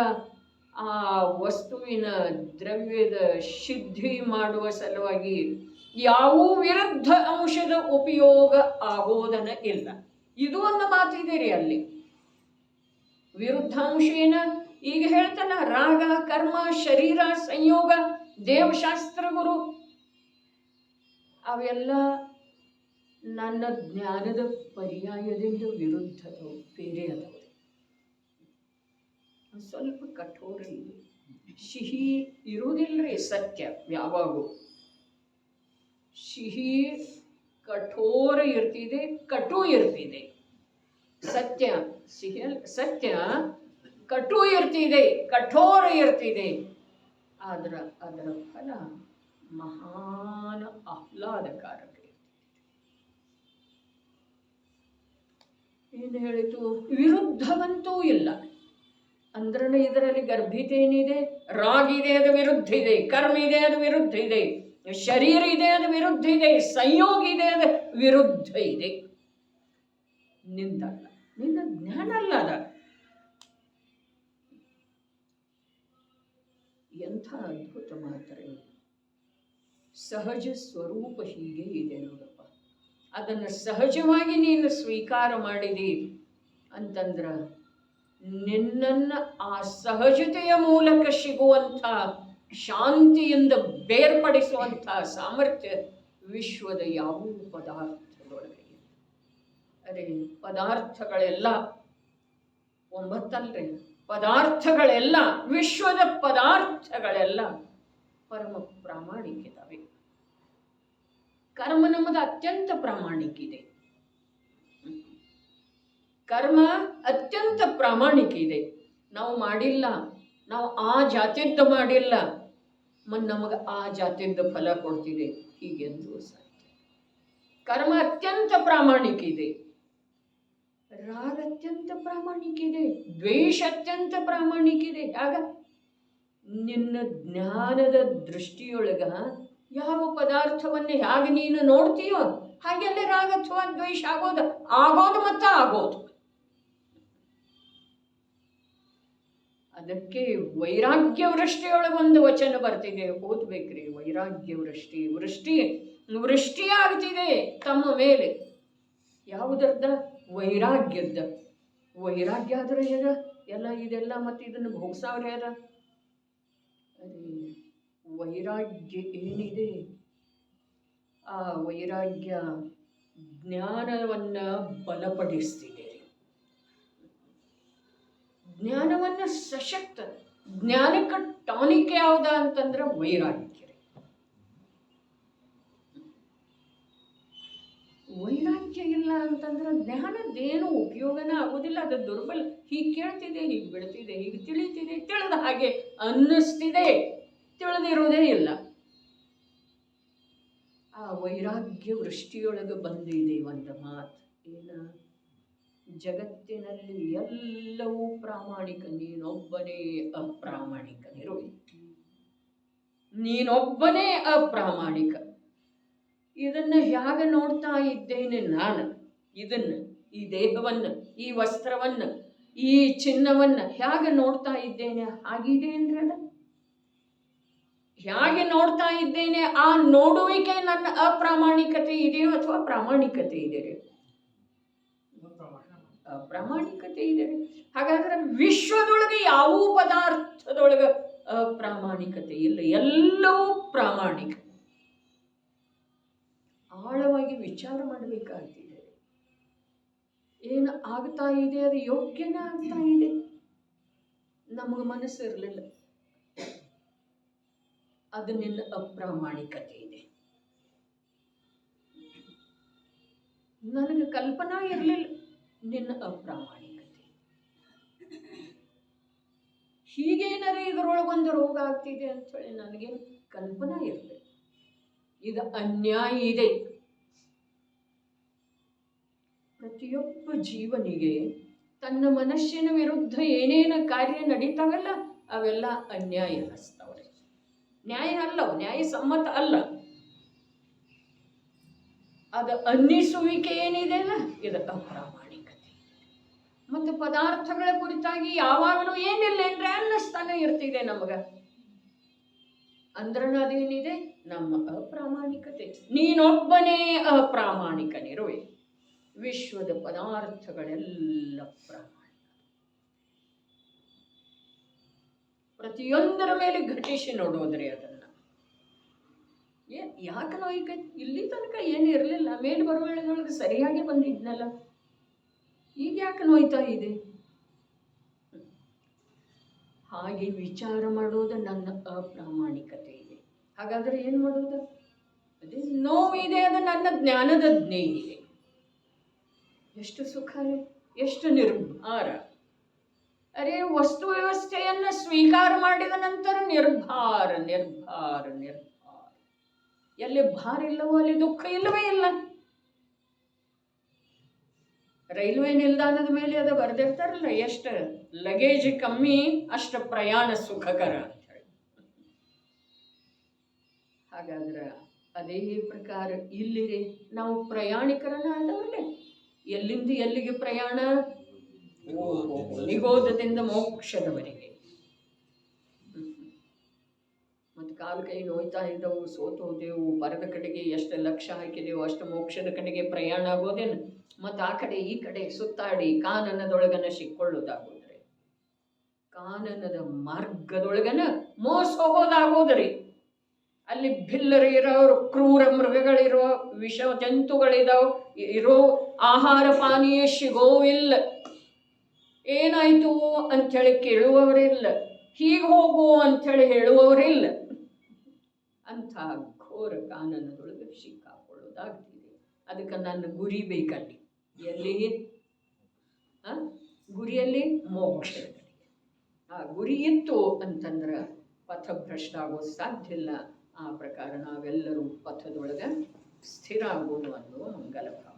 ಆ ವಸ್ತುವಿನ ದ್ರವ್ಯದ ಸಿದ್ಧಿ ಮಾಡುವ ಸಲುವಾಗಿ ಯಾವ ವಿರುದ್ಧ ಅಂಶದ ಉಪಯೋಗ ಆಗೋದನ ಇಲ್ಲ. ಇದು ಒಂದು ಮಾತಿದೆ ರೀ. ಅಲ್ಲಿ ವಿರುದ್ಧಾಂಶ ಏನ ಈಗ ಹೇಳ್ತಾನ, ರಾಗ, ಕರ್ಮ, ಶರೀರ, ಸಂಯೋಗ, ದೇವಶಾಸ್ತ್ರ ಗುರು, ಅವೆಲ್ಲ ನನ್ನ ಜ್ಞಾನದ ಪರ್ಯಾಯದಿಂದ ವಿರುದ್ಧದವು, ಬೇರೆ ಅದವು. ಸ್ವಲ್ಪ ಕಠೋರ ಇದೆ, ಸಿಹಿ ಇರುವುದಿಲ್ಲರಿ ಸತ್ಯ. ಯಾವಾಗೂ ಸಿಹಿ ಕಠೋರ ಇರ್ತಿದೆ, ಕಟು ಇರ್ತಿದೆ. ಸತ್ಯ ಸಿಹಿ, ಸತ್ಯ ಕಟು ಇರ್ತಿದೆ, ಕಠೋರ ಇರ್ತಿದೆ. ಆದ್ರೆ ಅದರ ಫಲ ಮಹಾನ್ ಆಹ್ಲಾದಕಾರಕ. ಏನು ಹೇಳಿತು? ವಿರುದ್ಧವಂತೂ ಇಲ್ಲ ಅಂದ್ರೆ ಇದರಲ್ಲಿ ಗರ್ಭಿತೆ ಏನಿದೆ? ರಾಗ ಇದೆ, ಅದು ವಿರುದ್ಧ ಇದೆ. ಕರ್ಮ ಇದೆ, ಅದು ವಿರುದ್ಧ ಇದೆ. ಶರೀರ ಇದೆ, ಅದು ವಿರುದ್ಧ ಇದೆ. ಸಂಯೋಗ ಇದೆ, ಅದು ವಿರುದ್ಧ ಇದೆ. ನಿಂದಲ್ಲ, ನಿನ್ನ ಜ್ಞಾನ ಅಲ್ಲ ಅದ. ಎಂಥ ಅದ್ಭುತ ಮಾತ್ರ. ಸಹಜ ಸ್ವರೂಪ ಹೀಗೆ ಇದೆ ನೋಡಪ್ಪ. ಅದನ್ನು ಸಹಜವಾಗಿ ನೀನು ಸ್ವೀಕಾರ ಮಾಡಿದಿ ಅಂತಂದ್ರ ನಿನ್ನನ್ನು ಆ ಸಹಜತೆಯ ಮೂಲಕ ಸಿಗುವಂಥ ಶಾಂತಿಯಿಂದ ಬೇರ್ಪಡಿಸುವಂಥ ಸಾಮರ್ಥ್ಯ ವಿಶ್ವದ ಯಾವ ಪದಾರ್ಥದೊಳಗೆ. ಅರೆ ಪದಾರ್ಥಗಳೆಲ್ಲ 9 ಅಲ್ರಿ, ಪದಾರ್ಥಗಳೆಲ್ಲ, ವಿಶ್ವದ ಪದಾರ್ಥಗಳೆಲ್ಲ ಪರಮ ಪ್ರಾಮಾಣಿಕಿದ್ದಾವೆ. ಕರ್ಮ ನಮ್ಮದು ಅತ್ಯಂತ ಪ್ರಾಮಾಣಿಕ ಇದೆ. ಕರ್ಮ ಅತ್ಯಂತ ಪ್ರಾಮಾಣಿಕ ಇದೆ. ನಾವು ಮಾಡಿಲ್ಲ, ನಾವು ಆ ಜಾತಿದ್ದ ಮಾಡಿಲ್ಲ, ನಮಗೆ ಆ ಜಾತಿದ್ದ ಫಲ ಕೊಡ್ತಿದೆ, ಹೀಗೆಂದು ಸಾಧ್ಯ. ಕರ್ಮ ಅತ್ಯಂತ ಪ್ರಾಮಾಣಿಕ ಇದೆ. ರಾಗ ಅತ್ಯಂತ ಪ್ರಾಮಾಣಿಕ ಇದೆ. ದ್ವೇಷ ಅತ್ಯಂತ ಪ್ರಾಮಾಣಿಕ ಇದೆ. ಆಗ ನಿನ್ನ ಜ್ಞಾನದ ದೃಷ್ಟಿಯೊಳಗ ಯಾವ ಪದಾರ್ಥವನ್ನು ಹೇಗೆ ನೀನು ನೋಡ್ತೀಯೋ ಹಾಗೆಲ್ಲ ರಾಗ ಅಥವಾ ದ್ವೇಷ ಆಗೋದು ಮತ್ತು ಆಗೋದು. ಅದಕ್ಕೆ ವೈರಾಗ್ಯ ವೃಷ್ಟಿಯೊಳಗೆ ಒಂದು ವಚನ ಬರ್ತಿದೆ, ಓದ್ಬೇಕ್ರಿ. ವೈರಾಗ್ಯ ವೃಷ್ಟಿ, ವೃಷ್ಟಿ ಆಗ್ತಿದೆ ತಮ್ಮ ಮೇಲೆ. ಯಾವುದರ್ದ? ವೈರಾಗ್ಯದ. ವೈರಾಗ್ಯ ಆದ್ರೆ ಹೇಗ ಎಲ್ಲ ಇದೆಲ್ಲ ಮತ್ತೆ ಇದನ್ನು ಭೋಗ್ಸಾವ್ರೆ ಅದ. ಅದೇ ವೈರಾಗ್ಯ ಏನಿದೆ, ಆ ವೈರಾಗ್ಯ ಜ್ಞಾನವನ್ನು ಬಲಪಡಿಸ್ತಿದೆ. ಜ್ಞಾನವನ್ನು ಸಶಕ್ತ, ಜ್ಞಾನಕ್ಕೆ ಟಾನಿಕ್ ಯಾವ್ದ ಅಂತಂದ್ರೆ ವೈರಾಗ್ಯ. ವೈರಾಗ್ಯ ಇಲ್ಲ ಅಂತಂದ್ರೆ ಜ್ಞಾನದ್ದೇನು ಉಪಯೋಗನ ಆಗೋದಿಲ್ಲ. ಅದು ದುರ್ಬಲ. ಹೀಗೆ ಕೇಳ್ತಿದೆ, ಹೀಗೆ ಬಿಡ್ತಿದೆ, ಹೀಗೆ ತಿಳಿತಿದೆ, ತಿಳಿದ ಹಾಗೆ ಅನ್ನಿಸ್ತಿದೆ, ತಿಳಿದಿರೋದೇ ಇಲ್ಲ. ಆ ವೈರಾಗ್ಯ ವೃಷ್ಟಿಯೊಳಗೆ ಬಂದಿದೆ ಒಂದು ಮಾತು. ಏನ? ಜಗತ್ತಿನಲ್ಲಿ ಎಲ್ಲವೂ ಪ್ರಾಮಾಣಿಕ, ನೀನೊಬ್ಬನೇ ಅಪ್ರಾಮಾಣಿಕನಿರು. ನೀನೊಬ್ಬನೇ ಅಪ್ರಾಮಾಣಿಕ. ಇದನ್ನು ಹೇಗೆ ನೋಡ್ತಾ ಇದ್ದೇನೆ ನಾನು? ಇದನ್ನು, ಈ ದೇಹವನ್ನು, ಈ ವಸ್ತ್ರವನ್ನು, ಈ ಚಿನ್ನವನ್ನು ಹೇಗೆ ನೋಡ್ತಾ ಇದ್ದೇನೆ? ಆಗಿದೆ ಅಂದ್ರೆ ಅದ ಹೇಗೆ ನೋಡ್ತಾ ಇದ್ದೇನೆ? ಆ ನೋಡುವಿಕೆ ನನ್ನ ಅಪ್ರಾಮಾಣಿಕತೆ ಇದೆಯೋ ಅಥವಾ ಪ್ರಾಮಾಣಿಕತೆ ಇದೆಯೋ? ಅಪ್ರಾಮಾಣಿಕತೆ ಇದೆ. ಹಾಗಾದ್ರೆ ವಿಶ್ವದೊಳಗೆ ಯಾವ ಪದಾರ್ಥದೊಳಗೆ ಅಪ್ರಾಮಾಣಿಕತೆ ಇಲ್ಲ, ಎಲ್ಲವೂ ಪ್ರಾಮಾಣಿಕ. ಆಳವಾಗಿ ವಿಚಾರ ಮಾಡಬೇಕಾಗ್ತಿದೆ. ಏನು ಆಗ್ತಾ ಇದೆ? ಅದು ಯೋಗ್ಯನ ಆಗ್ತಾ ಇದೆ? ನಮಗೆ ಮನಸ್ಸು ಇರಲಿಲ್ಲ, ಅದು ನಿನ್ನ ಅಪ್ರಾಮಾಣಿಕತೆ ಇದೆ. ನನಗೆ ಕಲ್ಪನಾ ಇರಲಿಲ್ಲ, ನಿನ್ನ ಅಪ್ರಾಮಾಣಿಕತೆ. ಏನಾರ ಇದರೊಳಗೊಂದು ರೋಗ ಆಗ್ತಿದೆ ಅಂಥೇಳಿ ನನಗೇನು ಕಲ್ಪನಾ ಇರಲಿಲ್ಲ. ಇದು ಅನ್ಯಾಯ ಇದೆ. ಪ್ರತಿಯೊಬ್ಬ ಜೀವನಿಗೆ ತನ್ನ ಮನಸ್ಸಿನ ವಿರುದ್ಧ ಏನೇನು ಕಾರ್ಯ ನಡೀತಾವಲ್ಲ ಅವೆಲ್ಲ ಅನ್ಯಾಯ ಅನ್ನಿಸ್ತವ್ರೆ. ನ್ಯಾಯ ಅಲ್ಲವು, ನ್ಯಾಯಸಮ್ಮತ ಅಲ್ಲ. ಅದು ಅನ್ನಿಸುವಿಕೆ ಏನಿದೆ ಅಲ್ಲ ಇದು ಅಪ್ರಾಮಾಣಿಕತೆ. ಮತ್ತು ಪದಾರ್ಥಗಳ ಕುರಿತಾಗಿ ಯಾವಾಗಲೂ ಏನಿಲ್ಲ ಅಂದ್ರೆ ಅನ್ನಿಸ್ತಾನೆ ಇರ್ತಿದೆ ನಮಗೆ. ಅಂದ್ರೆ ಅದೇನಿದೆ ನಮ್ಮ ಅಪ್ರಾಮಾಣಿಕತೆ. ನೀನೊಬ್ಬನೇ ಅಪ್ರಾಮಾಣಿಕನಿರುವೆ. ವಿಶ್ವದ ಪದಾರ್ಥಗಳೆಲ್ಲ ಪ್ರಾಮಾಣಿಕ. ಪ್ರತಿಯೊಂದರ ಮೇಲೆ ಘಟಿಸಿ ನೋಡೋದ್ರಿ ಅದನ್ನು. ಯಾಕೆ ನಾವು ಈಗ ಇಲ್ಲಿ ತನಕ ಏನು ಇರಲಿಲ್ಲ, ಮೇಲೆ ಬರುವೊಳಗೆ ಸರಿಯಾಗಿ ಬಂದಿದ್ನಲ್ಲ, ಈಗ ಯಾಕೆ ನೋಯ್ತಾ ಇದೆ? ಹಾಗೆ ವಿಚಾರ ಮಾಡೋದು ನನ್ನ ಅಪ್ರಾಮಾಣಿಕತೆ ಇದೆ. ಹಾಗಾದರೆ ಏನು ಮಾಡೋದು? ಅದೇ ನೋವಿದೆ, ಅದು ನನ್ನ ಜ್ಞಾನದ ಜ್ಞೇಯ ಇದೆ. ಎಷ್ಟು ಸುಖ, ಎಷ್ಟು ನಿರ್ಭಾರ. ಅರೆ ವಸ್ತು ವ್ಯವಸ್ಥೆಯನ್ನು ಸ್ವೀಕಾರ ಮಾಡಿದ ನಂತರ ನಿರ್ಭಾರ ನಿರ್ಭಾರ ನಿರ್ಭಾರ. ಎಲ್ಲಿ ಭಾರ ಇಲ್ಲವೋ ಅಲ್ಲಿ ದುಃಖ ಇಲ್ಲವೇ ಇಲ್ಲ. ರೈಲ್ವೆ ನಿಲ್ದಾಣದ ಮೇಲೆ ಅದು ಬರೆದಿರ್ತಾರಲ್ಲ, ಎಷ್ಟು ಲಗೇಜ್ ಕಮ್ಮಿ ಅಷ್ಟು ಪ್ರಯಾಣ ಸುಖಕರ ಅಂತ ಹೇಳಿ. ಹಾಗಾದ್ರೆ ಅದೇ ಪ್ರಕಾರ ಇಲ್ಲಿದೆ, ನಾವು ಪ್ರಯಾಣಿಕರನ್ನ ಆದವರಲ್ಲೇ. ಎಲ್ಲಿಂದ ಎಲ್ಲಿಗೆ ಪ್ರಯಾಣ? ನಿಗೋಧದಿಂದ ಮೋಕ್ಷದವರೆಗೆ. ಮತ್ತು ಕಾಲು ಕೈ ನೋಯ್ತಾ ಇದ್ದವು, ಸೋತು ಹೋದೆವು, ಬರದ ಕಡೆಗೆ ಎಷ್ಟು ಲಕ್ಷ ಹಾಕಿದೆವು ಅಷ್ಟು ಮೋಕ್ಷದ ಕಡೆಗೆ ಪ್ರಯಾಣ ಆಗೋದೇನು? ಮತ್ತು ಆ ಕಡೆ ಈ ಕಡೆ ಸುತ್ತಾಡಿ ಕಾನನದೊಳಗನ ಸಿಕ್ಕೊಳ್ಳೋದಾಗೋದ್ರಿ, ಕಾನನದ ಮಾರ್ಗದೊಳಗನ ಮೋಸ ಹೋಗೋದಾಗೋದ್ರಿ. ಅಲ್ಲಿ ಭಿಲ್ಲರು ಇರೋರು, ಕ್ರೂರ ಮೃಗಗಳಿರೋ, ವಿಷ ಜಂತುಗಳಿದಾವ, ಇರೋ ಆಹಾರ ಪಾನೀಯ ಸಿಗೋವಿಲ್ಲ. ಏನಾಯ್ತು ಅಂಥೇಳಿ ಕೇಳುವವರಿಲ್ಲ, ಹೀಗೆ ಹೋಗು ಅಂಥೇಳಿ ಹೇಳುವವರಿಲ್ಲ. ಅಂಥ ಘೋರ ಕಾನನದೊಳಗೆ ಸಿಕ್ಕಾಕೊಳ್ಳೋದಾಗ್ತಿದೆ. ಅದಕ್ಕೆ ನನ್ನ ಗುರಿ ಬೇಕಲ್ಲಿ. ಎಲ್ಲಿ? ಗುರಿಯಲ್ಲಿ ಮೋಕ್ಷದ ಕಡೆಗೆ. ಆ ಗುರಿ ಇತ್ತು ಅಂತಂದ್ರೆ ಪಥಭ್ರಷ್ಟ ಆಗೋದು ಸಾಧ್ಯ ಇಲ್ಲ. ಆ ಪ್ರಕಾರ ನಾವೆಲ್ಲರೂ ಪಥದೊಳಗೆ ಸ್ಥಿರ ಆಗೋದು ಅನ್ನುವ ಮಂಗಲ ಭಾವ.